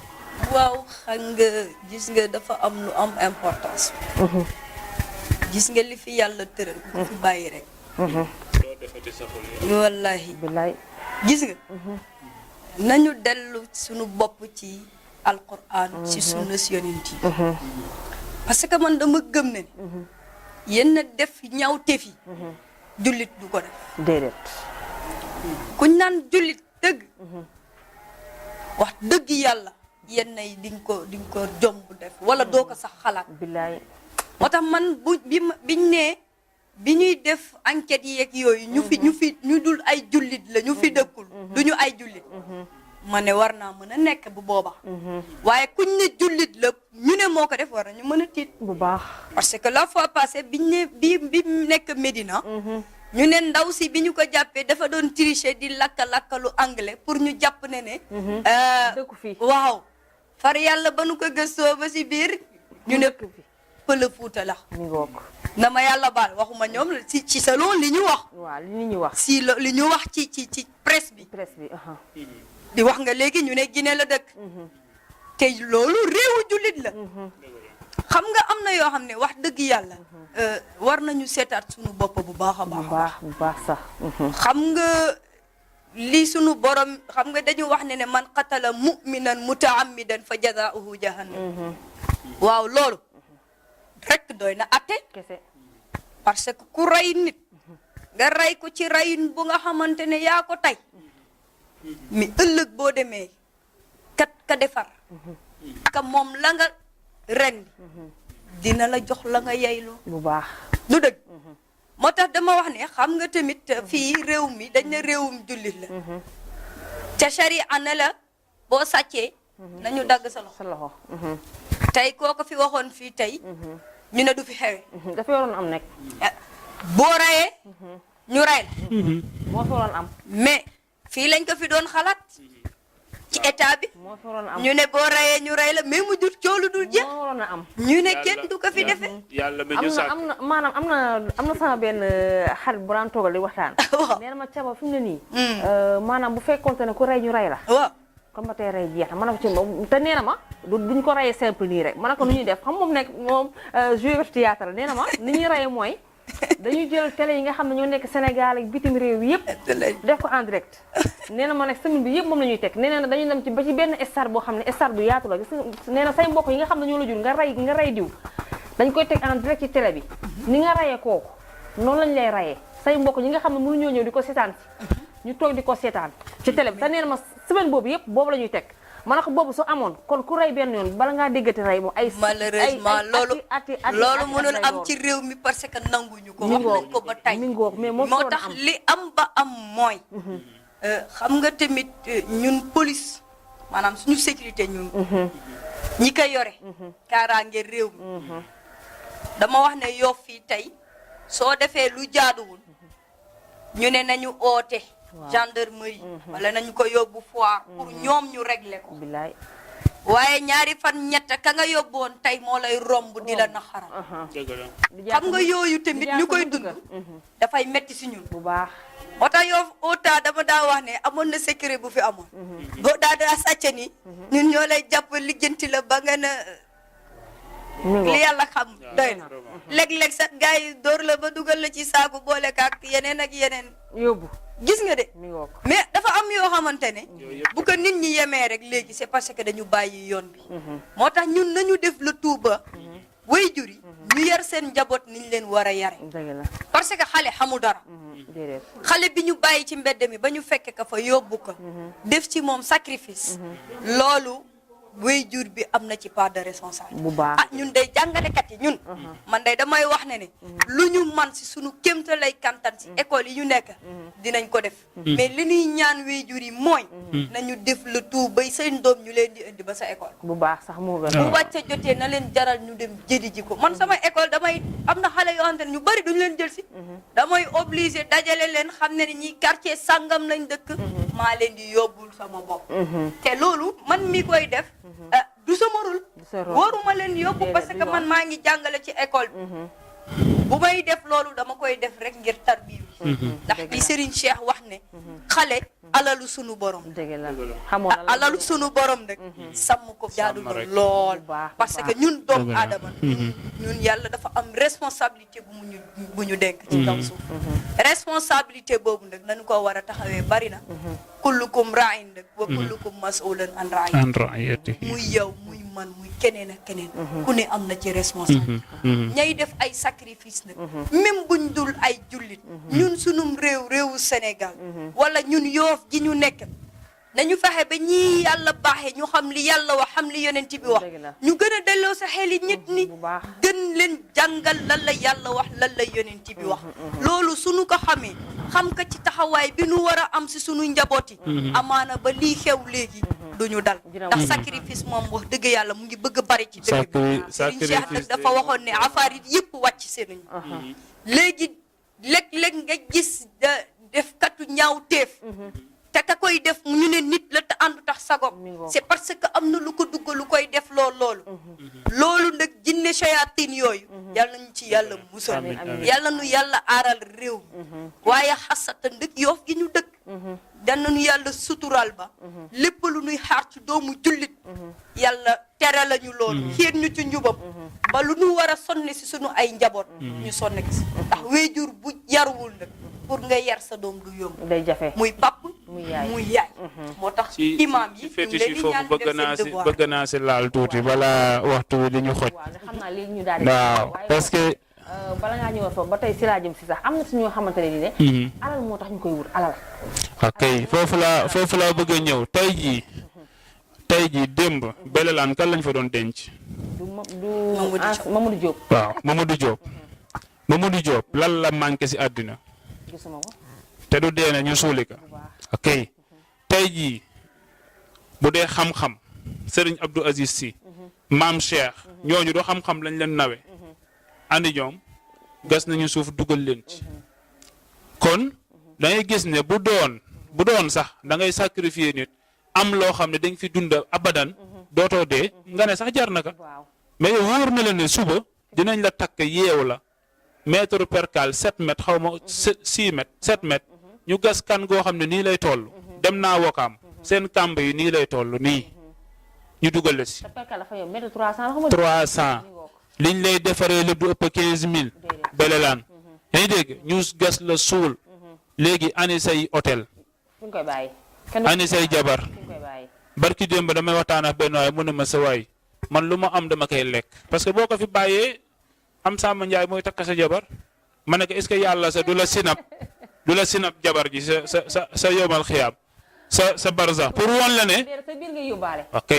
Speaker 2: waaw xam nga gis nga dafa am lu am importance. gis nga li fi yàlla tëral ku fi bàyyi rek. wallahi
Speaker 1: billaay
Speaker 2: gis nga. nañu dellu suñu bopp ci alquran. ci sunna si yonent yi. parce que man dama gëm ne. yenn def ñaawteef yi. jullit du ko def.
Speaker 1: déedéet.
Speaker 2: kuñ naan jullit dëgg. wax dëgg yàlla yenn yi di nga ko jomb def wala doo ko sax xalaat.
Speaker 1: billaay.
Speaker 2: moo tax man biñ ne bi ñuy def enquête yeeg yooyu ñu dul ay jullit la ñu fi dëkkul duñu ay jullit ma ne war naa mën a nekk bu booba waaye kuñ ne jullit la ñu ne moo ko def war nañu mën a tiit
Speaker 1: bu baax.
Speaker 2: parce que la fois passée biñ ne bi nekk Médina ñu ne ndaw si bi ñu ko jàppee dafa doon tricher di lakkalu anglais pour ñu jàpp ne
Speaker 1: dëkku fi
Speaker 2: waaw far yàlla ba nu ko gëstoo ba si biir ñu ne pël Fuuta la
Speaker 1: mi ngoog.
Speaker 2: na ma yàlla baal waxuma ñoom ci selon li ñu wax.
Speaker 1: waaw li nit ñi wax.
Speaker 2: si li ñu wax ci presse bi. di wax nga léegi ñu ne Guinée la dëkk. te loolu réewu jullit la. xam nga am na yoo xam ne wax dëgg yàlla. war nañu seetaat suñu bopp bu baax a baax.
Speaker 1: bu baax sax.
Speaker 2: xam nga li suñu borom xam nga dañu wax ne man qatala mu'minan mutaammidan fa jazaa'uhu jahannam. waaw loolu. rek doy na atte
Speaker 1: kese
Speaker 2: parce que ku rey nit nga rey ko ci reyin bu nga xamante ne yaa ko tey mi ëllëg boo demee ka defar ka moom la nga ren dina la jox la nga yeyloo
Speaker 1: bu baax
Speaker 2: du dëgg moo tax dama wax ne xam nga tamit fii réew mi dañ ne réewum jullit la ca sharia ne la boo sàccee nañu dagg sa loxo tey koo ko fi waxoon fii tey ñu ne du fi xewe
Speaker 1: dafa yoroon am nekk
Speaker 2: boo rayee ñu ray la
Speaker 1: moo fi waroon am
Speaker 2: mais fii lañ ko fi doon xalaat ci état bi
Speaker 1: moo fi waroon am
Speaker 2: ñu ne boo rayee ñu ray la mais mu jur coolu dul jeex
Speaker 1: moo waroon a am
Speaker 2: ñu ne kenn du ko fi defee
Speaker 3: yàlla mi ñu sàkk
Speaker 1: am na sama benn xarit bu daan toogal di waxtaan nee na ma caba fi mu ne nii maanaam bu fekkoonte ne ku rey ñu rey la
Speaker 2: waaw
Speaker 1: comme ba tey rey jeex na ma ne ko ci te nee na ma duñ ko reyee simple nii rek ma ne ko nu ñuy def xam moom nekk moom joueur théâtre nee na ma ni ñuy reyee mooy dañuy jël télé yi nga xam ne ñoo nekk Sénégal ak bitim réew yëpp def ko en direct nee na ma nag semaine bi yëpp moom la ñuy teg nee na dañuy dem ci ba ci benn stade boo xam ne stade bu yaatu la nee na say mbokk yi nga xam ne ñoo la jur nga rey diw dañ koy teg en direct ci télé bi ni nga reyee kooku noonu lañ lay reyee say mbokk ñi nga xam ne mënuñoo ñëw di ko seetaan si ñu toog di ko seetaan ci télé bi te nee na ma semaine boobu yëpp boobu la ñuy teg ma ne ko boobu su amoon kon ku rey benn yoon bala ngaa déggati rey moom ay
Speaker 2: malheureusement loolu mënul am ci réew mi parce que nanguñu ko wax nañ ko ba tey
Speaker 1: mais
Speaker 2: moo tax li am ba am mooy xam nga tamit ñun police maanaam suñu sécurité ñun ñi ko yore kaaraange réew mi dama wax ne Yoff fii tey soo defee lu jaaduwul ñu ne nañu oote gendarmerie wala nañu ko yóbbu foire pour ñoom ñu régler ko waaye ñaari fan ñett ka nga yóbbu woon tey moo lay romb di la naxaral xam nga yooyu tamit ñu koy dund dafay metti si ñun
Speaker 1: bu baax
Speaker 2: moo tax Yoff autant dama daa wax ne amoon na sécurité bu fi amoon boo daa sàcc ni ñun ñoo lay jàpp lijjanti la ba nga na li yàlla xam doy na léeg-léeg sax gars yi dóor la ba dugal la ci saaku boole kaak yeneen ak yeneen
Speaker 1: yóbbu
Speaker 2: gis nga de mais dafa am yoo xamante ne bu ko nit ñi yemee rek léegi c'est parce que dañu bàyyi yoon bi moo tax ñun nañu def le tout ba waajur yi ñu yar seen njaboot niñ leen war a yare parce que xale xamu dara xale bi ñu bàyyi ci mbedd mi ba ñu fekke ka fa yóbbu ko def ci moom sacrifice loolu waajur bi am na ci part de responsable
Speaker 1: bu baax
Speaker 2: ah ñun day jàngalekat yi ñun man day damay wax ne lu ñu man si suñu kéemta lay kantan si école yi ñu nekk dinañ ko def mais li ñuy ñaan waajur yi mooy nañu def le tout bay seen doom ñu leen di indi ba sa école
Speaker 1: bu baax sax moo gën
Speaker 2: bu wàcce jotee na leen jaral ñu dem jëli ji ko man sama école damay am na xale yoo xamante ne ñu bari duñu leen jël si damay obligé dajale leen xam ne ñi quartier sàngam lañ dëkk maa leen di yóbbul sama bopp te loolu man mi koy def du sama rôle waruma leen yóbbu parce que man maa ngi jàngale ci école bi bu may def loolu dama koy def rek ngir tarbiyu ndax li Serigne Cheikh wax ne xale alalu sunu borom alalu sunu borom nag sàmm ko jaadu na lool parce que ñun doomu aadama ñun yàlla dafa am responsabilité bu ñu dénk ci kaw suuf responsabilité boobu nag nañu ko war a taxawee bari na kullukum ra'in nag wa kullukum mas'ulun an ra'iyati muy yow muy man muy keneen ak keneen ku ne am na ci responsabilité ñay def ay sacrifice nag même buñ dul ay jullit ñun sunum réewu Sénégal wala ñun Yoof gi ñu nekk nañu fexe ba ñii yàlla baaxee ñu xam li yàlla wax xam li yonent bi wax ñu gën a delloo sa xel yi nit ñi gën leen jàngal lan la yàlla wax lan la yonent bi wax loolu suñu ko xamee xam ka ci taxawaay bi nu war a am si sunu njaboot yi amaana ba lii xew léegi duñu dal ndax sacrifice moom wax dëgg yàlla mu ngi bëgg a bari ci dëkk bi Serigne Cheikh nag dafa waxoon ne affaire yi yëpp wàcc seenañu léegi léeg-léeg nga gis def katu ñaaw teef te ka koy def ñu ne nit la te àndu tax sagom c'est parce que am na lu ko dugg lu koy def loolu nag jinne shayatin yooyu yàlla nañu ci yàlla musal yàlla nu yàlla aaral réew waaye xasata ndëkk Yoof gi ñu dëkk danañu yàlla sutural ba lépp lu nuy xaar ci doomu jullit yàlla tere lañu loolu xiir ñu ci njubam ba lu nu war a sonne si sunu ay njaboot ñu sonne si ndax wéjur bu yaruwul nag pour nga yar sa doom du yomb
Speaker 1: day jafe
Speaker 2: muy pap muy yaay moo tax imam yi
Speaker 3: fétiche yi foofu bëgg naa si laal tuuti bala waxtu wi li ñu xoj
Speaker 1: xam naa léegi ñu daal di
Speaker 3: waaw parce que
Speaker 1: bala ngaa ñëwoon foofu ba tey si laa jëm si sax am na si ñoo xamante ne ni alal moo tax ñu koy wut alal
Speaker 3: ok foofu laa bëgg a ñëw tey jii démb Belelaan kan lañ fa doon denc
Speaker 1: du Mamadou Diop
Speaker 3: waaw Mamadou Diop lan la manqué si àddina
Speaker 1: gisuma ko
Speaker 3: te du dee na ñu suuli ka ok tey jii bu dee xam-xam Serigne Abdou Aziz Sy maam Cheikh ñooñu doo xam-xam lañ leen nawe andi ñoom gas nañu suuf dugal leen ci kon da ngay gis ne bu doon sax da ngay sacrifier nit am loo xam ne dañ fi dund abadan dootoo dee nga ne sax jar na ka mais yow wóor na la ne suba dinañ la takk yeew la mètre percale 7 mètres xaw ma 6 mètres 7 mètres ñu gas kan goo xam ne nii lay toll dem naa wokaam seen kàmb yi nii lay toll nii ñu dugal la si 300 liñ lay defaree lépp du ëpp 15000 Belelaan yaa ngi dégg ñu gas la suul léegi ani say hôtel ani say jabar barki démb damay waxtaan ak benn waay mu ne ma sa waay man lu ma am dama koy lekk parce que boo ko fi bàyyee am Samba Ndiaye mooy takk sa jabar ma ne ko est-ce que yàlla sa du la sinap jabar ji sa yomal xiyaam sa barza pour wan la ne ok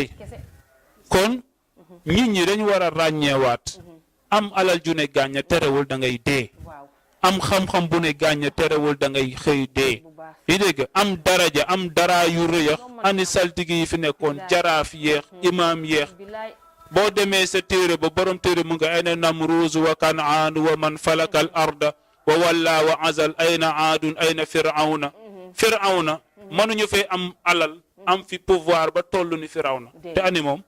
Speaker 3: kon nit ñi dañu war a ràññeewaat am alal ju ne gàñña terewul da ngay dee am xam-xam bu ne gàñña terewul da ngay xëy dee yi dégg am daraja am dara yu rëyax ani saltigi yi fi nekkoon jaraaf yeex imaam yeex boo demee sa téere ba borom téere mu nga ayna namruuz wa kanaan wa man falaka al arda wa walla wa azal ayna aadun ayna firawna mënuñu fee am alal am fi pouvoir ba toll ni firawna te ani moom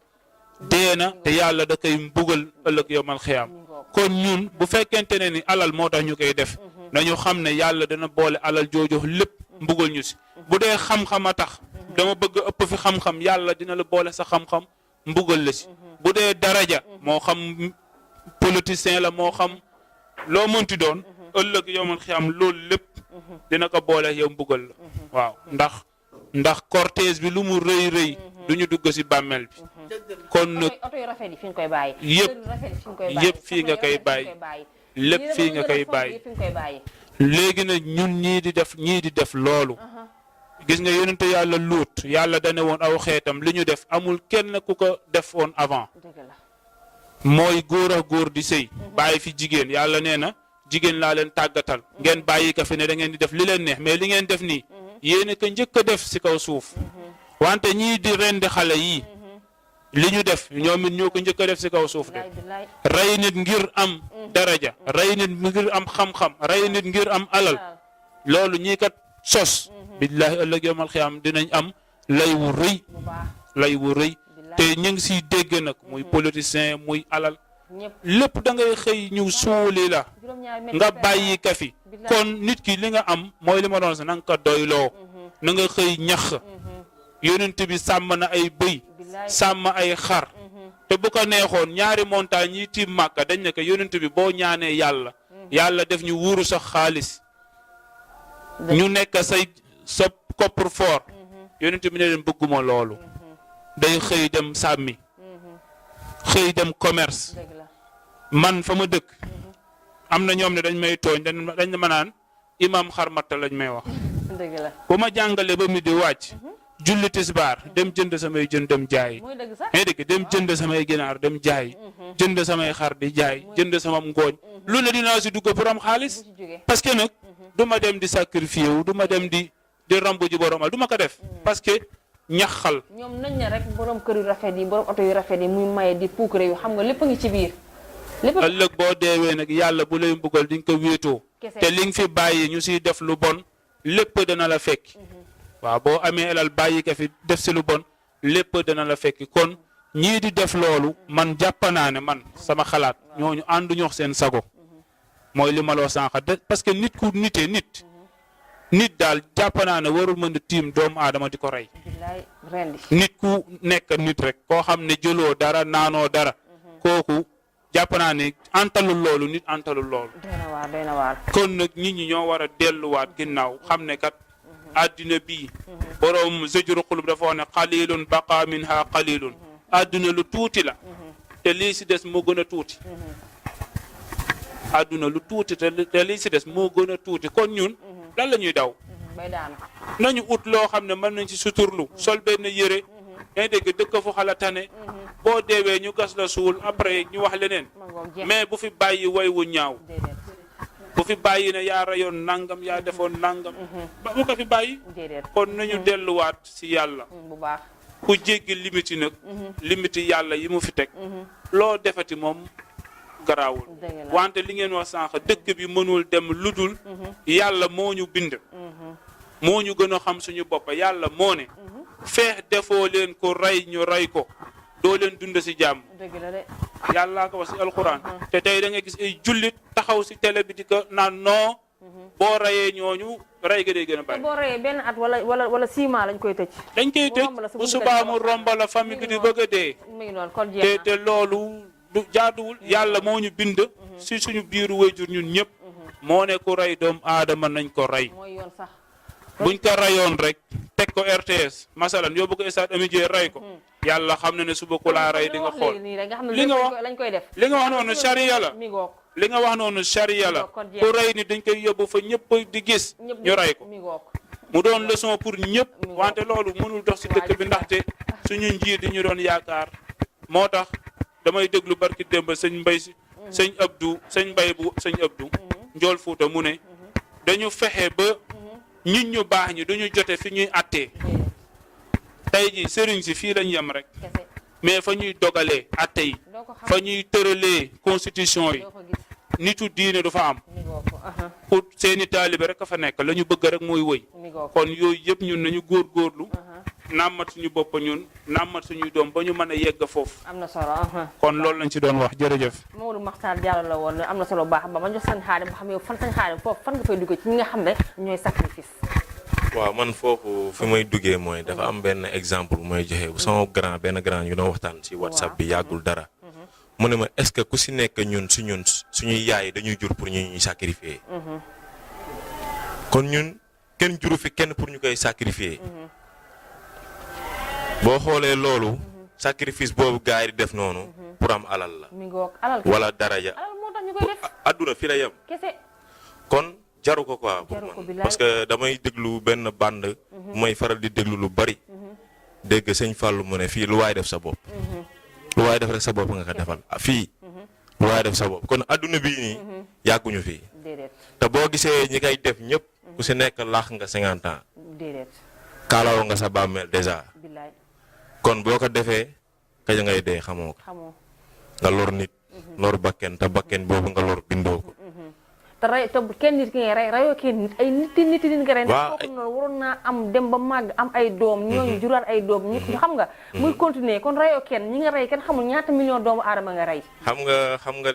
Speaker 3: deena te yàlla da koy mbugal ëllëg yowmal xiyaam kon ñun bu fekkente ne ni alal moo tax ñu koy def nañu xam ne yàlla dana boole alal jooju lépp mbugal ñu si bu dee xam-xam a tax dama bëgg ëpp fi xam-xam yàlla dina la boole sa xam-xam mbugal la si bu dee daraja moo xam politicien la moo xam loo mënti doon ëllëg yowmal xiyaam loolu lépp dina ko boole yow mbugal la waaw ndax cortège bi lu mu rëy rëy du ñu dugg si bàmmeel bi kon nag yëpp fii nga koy bàyyi lépp fii nga koy bàyyi léegi nag ñun ñii di def loolu gis nga yonente yàlla luut yàlla dane woon aw xeetam li ñu def amul kenn ku ko def woon avant mooy góor ak góor di sëy bàyyi fi jigéen yàlla nee na jigéen laa leen tàggatal ngeen bàyyi ka fi ne da ngeen di def li leen neex mais li ngeen def nii yéen ko njëkk a def si kaw suuf wante ñii di rendi xale yii li ñu def ñoom it ñoo ko njëkk a def si kaw suuf de rey nit ngir am daraja rey nit ngir am xam-xam rey nit ngir am alal loolu ñii kat sos billahi ëllëg yawmal xiyaam dinañ am lay wu rëy te ñu ngi siy dégg nag muy politicien muy alal
Speaker 1: ñëpp
Speaker 3: lépp da ngay xëy ñu suuli la
Speaker 1: juróom-ñaari mètre
Speaker 3: nga bàyyi ka fi kon nit ki li nga am mooy li ma doon sa na nga ko doyloo na nga xëy ñax yonent bi sàmm na ay bëy sàmm ay xar te bu ko neexoon ñaari montagne yi tiim Màkka dañ ne ko yonent bi boo ñaanee yàlla yàlla def ñu wuuru sa xaalis ñu nekk sa coffre-fort yonent bi ne leen bëgguma loolu day xëy dem sàmmi xëy dem commerce man fa ma dëkk am na ñoom ne dañ may tooñ dañ ma naan imam xarmatta lañ may wax bu ma jàngalee ba mi di wàcc julli tisbaar dem jënd samay jën dem jaay dëgg dem jënd samay ginaar dem jaay jënd samay xar di jaay jënd sama ngooñ lu ne dinaa si dugg pour am xaalis parce que nag du ma dem di sacrifié wu du ma dem di rambu ji boromal du ma ko def parce que ñaxal
Speaker 1: ñoom nañ ne rek borom kër yu rafet yi borom oto yu rafet yi muy maye di puukare yu xam nga lépp a ngi ci biir
Speaker 3: ëllëg boo deewee nag yàlla bu lay mbugal di nga ko wéetoo te li nga fi bàyyi ñu siy def lu bon lépp dana la fekk waaw boo amee alal bàyyi ka fi def si lu bon lépp dana la fekk kon ñii di def loolu man jàpp naa ne man sama xalaat ñooñu ànduñu seen sago mooy li ma loo sànq parce que nit ku nitee nit daal jàpp naa ne warul mën a tiim doomu aadama di ko rey nit ku nekk nit rek koo xam ne jëloo dara naanoo dara kooku jàpp naa ne antalul loolu nit antalul loolu
Speaker 1: doy na waar
Speaker 3: kon nag nit ñi ñoo war a delluwaat ginnaaw xam ne kat adduna bii borom zajru xulub dafa wax ne qalilun baqa minha qalilun adduna lu tuuti la te lii si des moo gën a tuuti adduna lu tuuti te lii si des moo gën a tuuti kon ñun lan la ñuy daw nañu ut loo xam ne mën nañ ci suturlu sol benn yére ngay dégg dëkk fu xala tane boo deewee ñu gas la suul après ñu wax leneen mais bu fi bàyyi way wu ñaaw bu fi bàyyi ne yaa rayoon nangam yaa defoon nangam ba mu ko fi bàyyi kon nañu delluwaat si yàlla
Speaker 1: bu baax
Speaker 3: ku jéggi limite nag limite yàlla yi mu fi teg loo defati moom garaawul wante li ngeen wax sànq dëkk bi mënul dem ludul yàlla moo ñu bind moo ñu gën a xam suñu bopp yàlla moo ne feex defoo leen ko rey ñu rey ko doo leen dund si jàmm yàllaa ko wax si alquran te tey da nga gis ay jullit taxaw si télé bi di ko naan non boo reyee ñooñu rey ga day gën a bari
Speaker 1: boo reyee benn at wala 6 mois lañ koy tëj
Speaker 3: dañ koy tëj bu subaa mu romba la famille di bëgg a dee te loolu du jaaduwul yàlla moo ñu bind si suñu biiru wayjur ñun ñëpp moo ne ku rey doomu aadama nañ ko rey buñ ko reyoon rek teg ko RTS masalan yóbbu ko stade Ami Dieye rey ko yàlla xam na ne suba ku laa rey di nga xool li nga wax noonu charia la li nga wax noonu charia la ku rey ni dañ koy yóbbu fa ñëpp di gis ñu rey ko mu doon leçon pour ñëpp wante loolu mënul dox si dëkk bi ndaxte suñu njiit yi ñu doon yaakaar moo tax damay déglu barki démb sëñ Mbay si sëñ Abdou Njool Fuuta mu ne dañu fexe ba nit ñu baax ñi duñu jote fi ñuy attee tey ji sëriñ si fii lañ yem rek mais fa ñuy dogalee atte yi fa ñuy tëralee constitution yi nitu diine du fa am pour seeni taalibe rek a fa nekk la ñu bëgg rek mooy wëy kon yooyu yëpp ñun nañu góorgóorlu nàmmat suñu bopp ñun nàmmat suñuy doom ba ñu mën a yegg foofu
Speaker 1: am na solo
Speaker 3: kon loolu lañ ci doon wax jërëjëf
Speaker 1: Mamadou Makhtar Diallo la woon am na solo baax ba ma jox seen xaadim ba xam yow fan sañ xaadim foofu fan nga fay duggee ci ñi nga xam ne ñooy sacrifice
Speaker 4: waaw man foofu fi may duggee mooy dafa am benn exemple mooy joxe bu sama benn grand yu doon waxtaan ci WhatsApp bi yàggul dara mu ne ma est-ce que ku si nekk ñun suñuy yaay dañuy jur pour ñu ñuy sacrifier kon ñun kenn juru fi kenn pour ñu koy sacrifier boo xoolee loolu sacrifice boobu gars yi di def noonu pour am alal la wala daraja adduna fi la yem kon jaru ko quoi pour man parce que damay déglu benn bande mooy faral di déglu lu bari dégg sëñ Fallou mu ne fii lu waay def sa bopp lu waay def rek sa bopp nga ko defal fii lu waay def sa bopp kon adduna bii nii yàgguñu fii te boo gisee ñi koy def ñëpp ku si nekk laax nga 50 ans kaalaw nga sa bàmmeel déjà kon boo ko defee kañ ngay dee xamoo ko nga lor nit lor bakken te bakken boobu nga lor bindoo ko
Speaker 1: te rey te kenn nit ki ngay rey reyoo kenn nit ay nit nga rey.
Speaker 4: waaw
Speaker 1: kooku noonu waroon naa am dem ba màgg am ay doom. ñooñu juraat ay doom ñu xam nga. muy continuer kon reyoo kenn ñi nga rey kenn xamul ñaata million doomu aadama nga rey.
Speaker 4: xam nga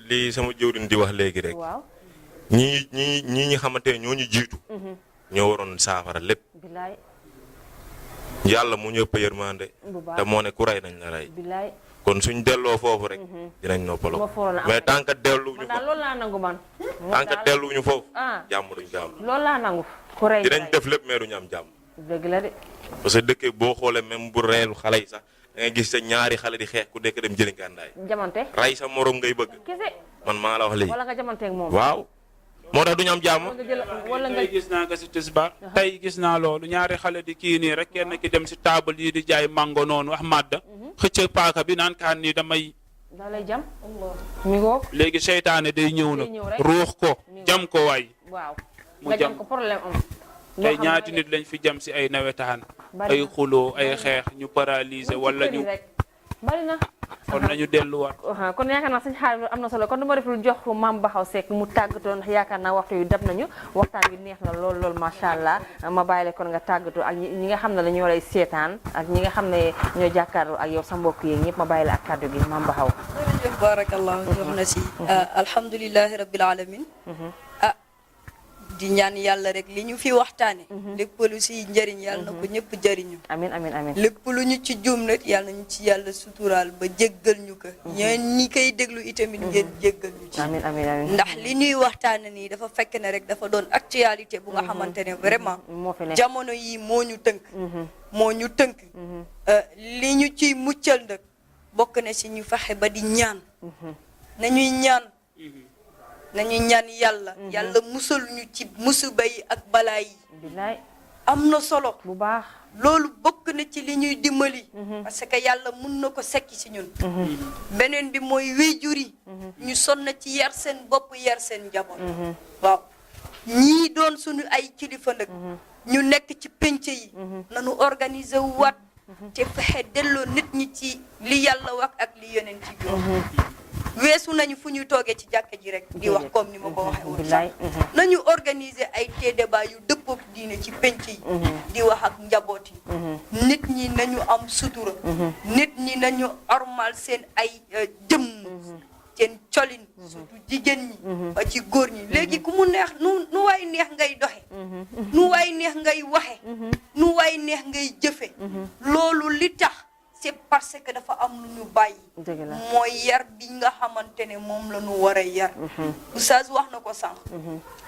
Speaker 4: li sama jëwriñ di wax léegi rek.
Speaker 1: waaw
Speaker 4: ñi xamante ne ñoo ñu jiitu. ñoo waroon saafara lépp.
Speaker 1: bilaay.
Speaker 4: yàlla mu ñu ëpp yërmande. te moo ne ku rey nañ la rey.
Speaker 1: bilaay.
Speaker 4: kon suñ delloo foofu rek. dinañ noppaloo mais tant que delluwuñu
Speaker 1: man loolu laa nangu man.
Speaker 4: tant que delluwuñu foofu.
Speaker 1: ah
Speaker 4: jàmm duñ ko am.
Speaker 1: loolu laa nangu. ku rey
Speaker 4: dinañ def lépp mais duñu am jàmm.
Speaker 1: dëgg la de.
Speaker 4: parce que dëkk boo xoolee même bu reelu xale yi sax da ngay gis sa ñaari xale di xeex ku nekk dem jëli gànnaay.
Speaker 1: jamante.
Speaker 4: rey sa morom ngay bëgg.
Speaker 1: kese.
Speaker 4: man maa la wax lii.
Speaker 1: wala nga jamanteeg moom.
Speaker 4: waaw moo tax duñu am jàmm.
Speaker 1: wala nga
Speaker 3: tey gis naa nga si tisbaar tey gis naa loolu ñaari xale di kii nii rek kenn ki dem si taabal yi di jaay mango noonu wax madda xëcc paaka bi naan kaan nii damay
Speaker 1: daa lay jam. mi ngoo.
Speaker 3: léegi seytaane day ñëw na ruux ko jam ko waay
Speaker 1: waaw
Speaker 3: mu
Speaker 1: nga jam
Speaker 3: jam
Speaker 1: ko problème am.
Speaker 3: tey ñaati nit lañ fi jam si ay nawetaan ay xuloo ay xeex ñu paralysé wala ñu
Speaker 1: bari na.
Speaker 3: kon nañu delluwaat.
Speaker 1: kon yaakaar naa suñu xaar am na solo kon dama def lu jox Mame Bakhaw Seck mu tàggatoo ndax yaakaar naa waxtu yu dab nañu waxtaan wi neex na lool macha allah ma bàyyi la kon nga tàggatoo ak ñi nga xam ne la ñoo lay seetaan ak ñi nga xam ne ñoo jàkkaarloo ak yow sa mbokk yi ñëpp ma bàyyi la ak kàddu gi Mame Bakhaw.
Speaker 2: jërëjëf barakallahu jox na si alhamdulilahi rabbil alamin di ñaan yàlla rek li ñu fi waxtaane lépp lu si njëriñ yàlla na ko ñëpp jëriñu
Speaker 1: amiin amiin amiin.
Speaker 2: lépp lu ñu ci juum nag yàlla nañu ci yàlla suturaal ba jéggal ñu ko ñeen ñi koy déglu itamit ngeen jéggal ñu ci
Speaker 1: amiin amiin amiin.
Speaker 2: ndax li ñuy waxtaane nii dafa fekk ne rek dafa doon actualité bu nga xamante ne vraiment
Speaker 1: moo fi nekk
Speaker 2: jamono yi moo ñu tënk li ñu ciy muccal nag bokk na si ñu fexe ba di ñaan nañuy ñaan yàlla musal ñu ci musiba yi ak balaa yi
Speaker 1: bilaay
Speaker 2: am na solo
Speaker 1: bu baax.
Speaker 2: loolu bokk na ci li ñuy dimbali parce que yàlla mun na ko sekki si ñun beneen bi mooy wéyjur yi ñu sonn ci yar seen bopp yar seen njaboot waaw ñii doon suñu ay kilifa nag ñu nekk ci pénc yi nañu organiser wu waat te fexe delloo nit ñi ci li yàlla wax ak li yonent ci jox weesu nañu fu ñuy toogee ci jàkka ji rek di wax comme ni ma ko waxee woon sax nañu organiser ay débat yu dëppook diine ci penc yi di wax ak njaboot yi nit ñi nañu am sutura nit ñi nañu ormal seen ay jëmm seen colin surtout jigéen ñi ba ci góor ñi léegi ku mu neex nu waay neex ngay doxe nu waay neex ngay waxe nu waay neex ngay jëfe loolu li tax c'est parce que dafa am lu ñu bàyyi mooy yar bi nga xamante ne moom la ñu war a yar oustaz wax na ko sànq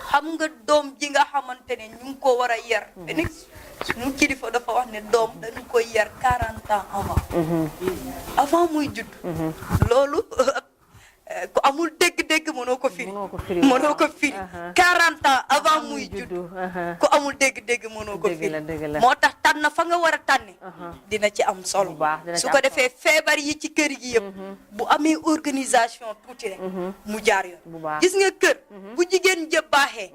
Speaker 2: xam nga doom ji nga xamante ne ñu ngi ko war a yar benn suñu kilifa dafa wax ne doom dañu koy yar 40 ans avant muy judd loolu ku amul dégg-dégg mënoo ko firi 40 ans avant muy judd ku amul dégg-dégg mënoo ko firi moo tax tànn fa nga war a tànne dina ci am solo su ko defee feebar yi ci kër gi yëpp bu amee organisation tuuti rek mu jaar yoon gis nga kër bu jigéen ja baaxee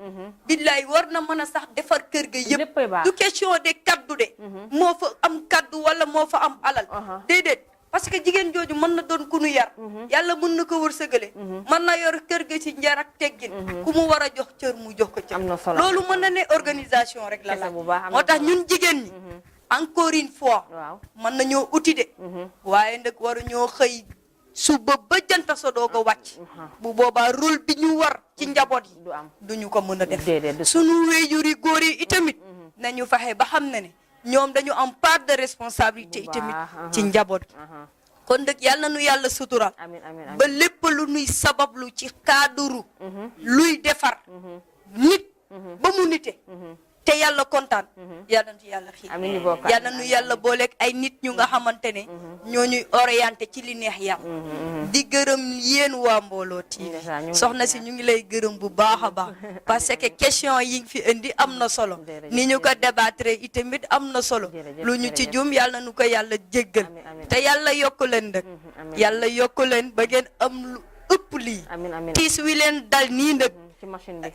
Speaker 2: billaay war na mën a sax defar kër ga yëpp du question de kaddu de moo fa am kaddu wala moo fa am alal déedéet parce que jigéen jooju mën na doon ku nu yar yàlla mën na ko wërsëgale mën na yor kër ga ci njar ak teggin ku mu war a jox cër mu jox ko cër loolu mën na ne organisation rek la moo tax ñun jigéen ñi encore une fois mën nañoo uti de waaye nag waruñoo xëy suba ba janta so doog a wàcc bu boobaa rôle bi ñu war ci njaboot yi duñu ko mën a def sunu wéyjur yi góor yi itamit nañu fexe ba xam ne ne ñoom dañu am part de responsabilité itamit ci njaboot kon nag yàlla nu yàlla sutural ba lépp lu nuy sabablu ci cadre luy defar nit ba mu nite te yàlla kontaan yàlla na yàlla xii yàlla nu yàlla booleeg ay nit ñu nga xamante ne ñoo ñuy orienté ci li neex yàlla di gërëm yéen waa Mbooloo TV soxna si ñu ngi lay gërëm bu baax a baax parce que question yi fi indi am na solo ni ñu ko débattre itamit am na solo lu ñu ci jum yàlla nu ko yàlla jéggal te yàlla yokku leen nag yàlla yokku leen ba ngeen am lu ëpp lii tiis wi leen dal nii nag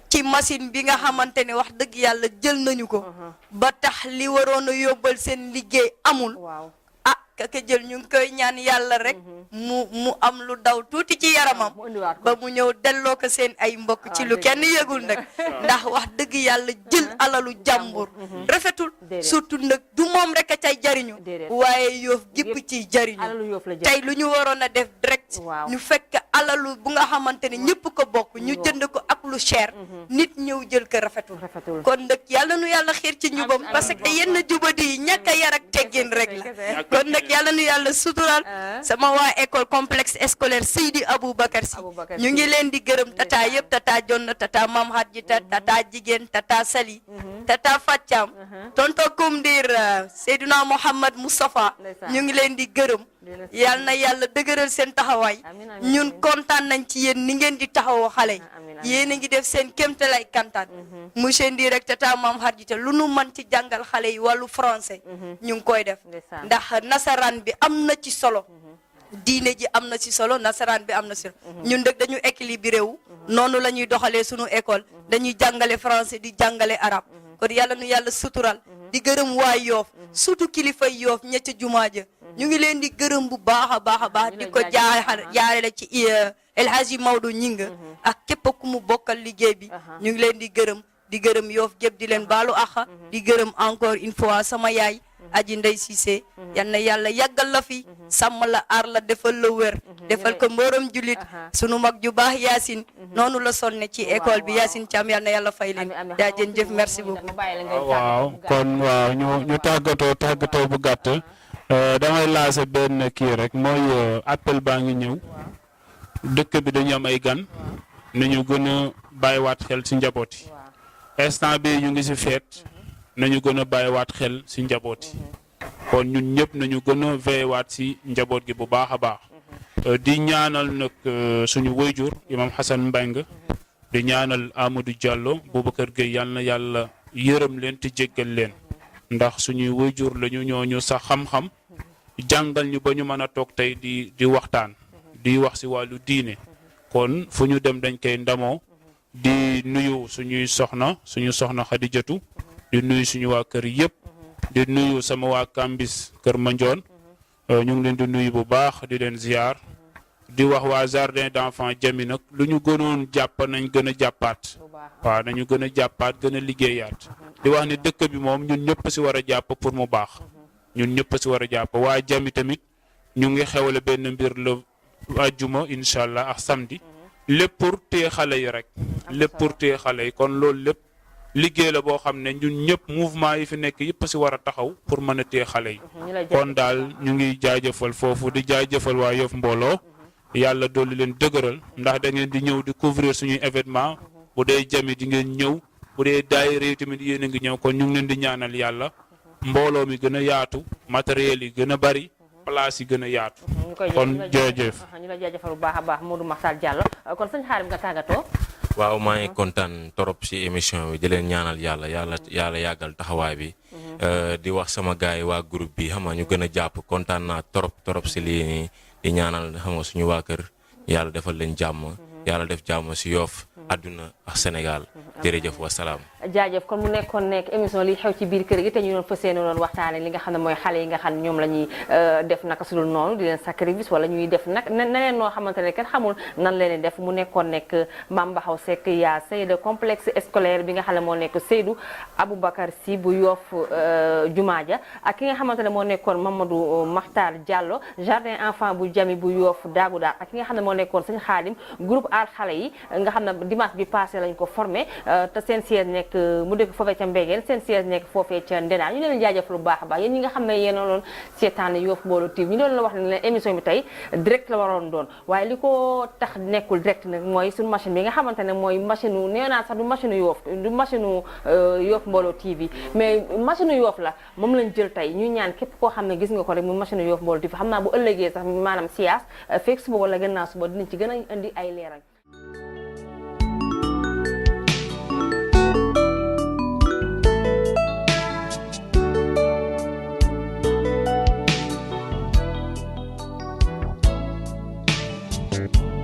Speaker 2: ci machine bi nga xamante ne wax dëgg yàlla jël nañu ko ba tax li waroon a yóbbal seen liggéey amul ka jël ñu ngi koy ñaan yàlla rek mu am lu daw tuuti ci yaramam ba mu ñëw delloo ko seen ay mbokk ci lu kenn yëgul nag ndax wax dëgg yàlla jël alalu jàmbur rafetul surtout nag du moom rek a cay jariñu waaye Yoff gépp ciy jariñu tey lu ñu waroon a def direct ñu fekk alalu bu nga xamante ne ñëpp ko bokk ñu jënd ko ak lu cher nit ñëw jël ko rafetul kon nag yàlla nu yàlla xiir ci njubam parce que yenn jubadi yi ñàkk a yar ak teggin rek la kon nag yàlla nu yàlla sutural sama waa école complexe scolaire Seydi Aboubacar Sy ñu ngi leen di gërëm tata yëpp tata Jonna tata Mam Hadjita tata jigéen tata Sali tata Fathiam tonto Koumdir Seydina Mouhamad Moustapha ñu ngi leen di gërëm yal na yàlla dëgëral seen taxawaay ñun kontaan nañ ci yéen ni ngeen di taxawoo xale yi yéen a ngi def seen kéemtalaay kantaan monsieur Ndir tata Mam Hadjita lu nu mën ci jàngal xale yi wàllu français ñu ngi koy def ndax nasaraan bi am na ci solo diine ji am na ci solo nasaraan bi am na ci solo ñun dëgg dañu équilibré wu noonu la ñuy doxalee sunu école dañuy jàngale français di jàngale arabe kon yàlla nu yàlla sutural di gërëm waa Yoff surtout kilifa Yoff ña ca jumaa ja ñu ngi leen di gërëm bu baax a baax a baax di ko jaarale ci El Hadji Maodo Ñinga ak képp ku mu bokkal liggéey bi ñu ngi leen di gërëm Yoff gépp di leen baalu axa di gërëm encore une fois sama yaay Aji Ndey Cissé yal na yàlla yàggal la fi sàmm la aar la defal la wér defal ko mbooram julit sunu mag ju baax Yacine noonu la sonne ci école bi Yacine Thiam yal na yàlla fay leen daa jën jëf merci beaucoup
Speaker 3: waaw kon waaw ñu tàggatoo bu gàtt damay lancé benn kii rek mooy appel baa ngi ñëw dëkk bi dañu am ay gan nañu gën a bàyyiwaat xel ci njaboot yi instant bi ñu ngi ci feet nañu gën a bàyyiwaat xel ci njaboot yi kon ñun ñëpp nañu gën a veillewaat ci njaboot gi bu baax a baax di ñaanal nag suñu wayjur imam Hassan Mbengue di ñaanal Amadou Diallo Boubacar Gueye yal na yàlla yërëm leen te jéggal leen ndax suñuy wayjur lañu ñooñu sax xam-xam jàngal ñu ba ñu mën a toog tey di waxtaan di wax ci wàllu diine kon fu ñu dem dañ koy ndamoo di nuyu suñu soxna Xadijatu di nuyu suñu waa kër yëpp di nuyu sama waa Kambis kër Mandione ñu ngi leen di nuyu bu baax di leen ziar di wax waa jardin d'enfants Jami nag lu ñu gënoon jàpp nañ gën a jàppaat waaw nañu gën a jàppaat gën a liggéeyaat di wax ne dëkk bi moom ñun ñëpp ci war a jàpp pour mu baax ñun ñëpp ci war a jàpp waa Jami tamit ñu ngi xewle benn mbir la àjjuma incha allah ak samedi lépp pour téye xale yi rek lépp pour téye xale yi kon loolu lépp liggéey la boo xam ne ñun ñëpp mouvement yi fi nekk yëpp ci war a taxaw pour mën a téye xale yi kon daal ñu ngi jaajëfal foofu di jaajëfal waa Yoff mbooloo yàlla dolli leen dëgëral ndax da ngeen di ñëw di couvrir suñuy événement bu dee Jami di ngeen ñëw bu dee daayira yi tamit yéen a ngi ñëw kon ñu ngi leen di ñaanal yàlla mbooloo mi gën a yaatu matériel yi gën a bari place yi gën a yaatu kon jërëjëf
Speaker 1: ñu la jaajëfal bu baax a baax Modou Makhtar Diallo kon sëñ Xaadim nga tàggatoo
Speaker 4: waaw maa ngi kontaan trop ci émission bi di leen ñaanal yàlla yàggal taxawaay bi di wax sama gars yi waa groupe bi xam nga ñu gën a jàpp kontaan naa trop ci lii nii di ñaanal xam nga suñu waa kër yàlla defal leen jàmm yàlla def jàmm ci Yoff àdduna ak Sénégal jërëjëf wasalaam
Speaker 1: jaajëf kon mu nekkoon émission li xew ci biir kër gi te ñu doon fas yéene doon waxtaane li nga xam ne mooy xale yi nga xam ne ñoom la ñuy def naka su dul noonu di leen sacrifice wala ñuy def nag neneen noo xamante ne kenn xamul nan leen def mu nekkoon Mame Bakhaw Seck yaa Seyda complexe scolaire bi nga xam ne moo nekk Seydou Aboubacar Sy bu Yoff jumaa ja ak ki nga xamante ne moo nekkoon Mamadou Makhtar Diallo jardin enfant bu Jami bu Yoff daagu daak ak ki nga xam ne moo nekkoon sëñ Xaadim groupe art xale yi nga xam ne dimanche bi passé lañ ko formé te seen siège nekk mu dëkk foofee ca Mbégeen seen siège nekk foofee ca Ndenaan ñu leen jaajëfal bu baax a baax yéen ñi nga xam ne yéen a doon seetaan Yoff Mbollo TV ñu doon la wax ne leen émission bi tey direct la waroon doon waaye li ko tax nekkul direct nag mooy suñu machine bi nga xamante ne mooy machine u nee naa sax du machine u Yoff du machine u Yoff Mbollo TV mais machine u Yoff la moom lañ jël tey ñu ñaan képp koo xam ne gis nga ko rek mu machine u Yoff Mbollo TV xam naa bu ëllëgee sax maanaam siyaas fekk suba wala gannaaw suba dinañ ci gën a indi ay leeral
Speaker 5: Thank you.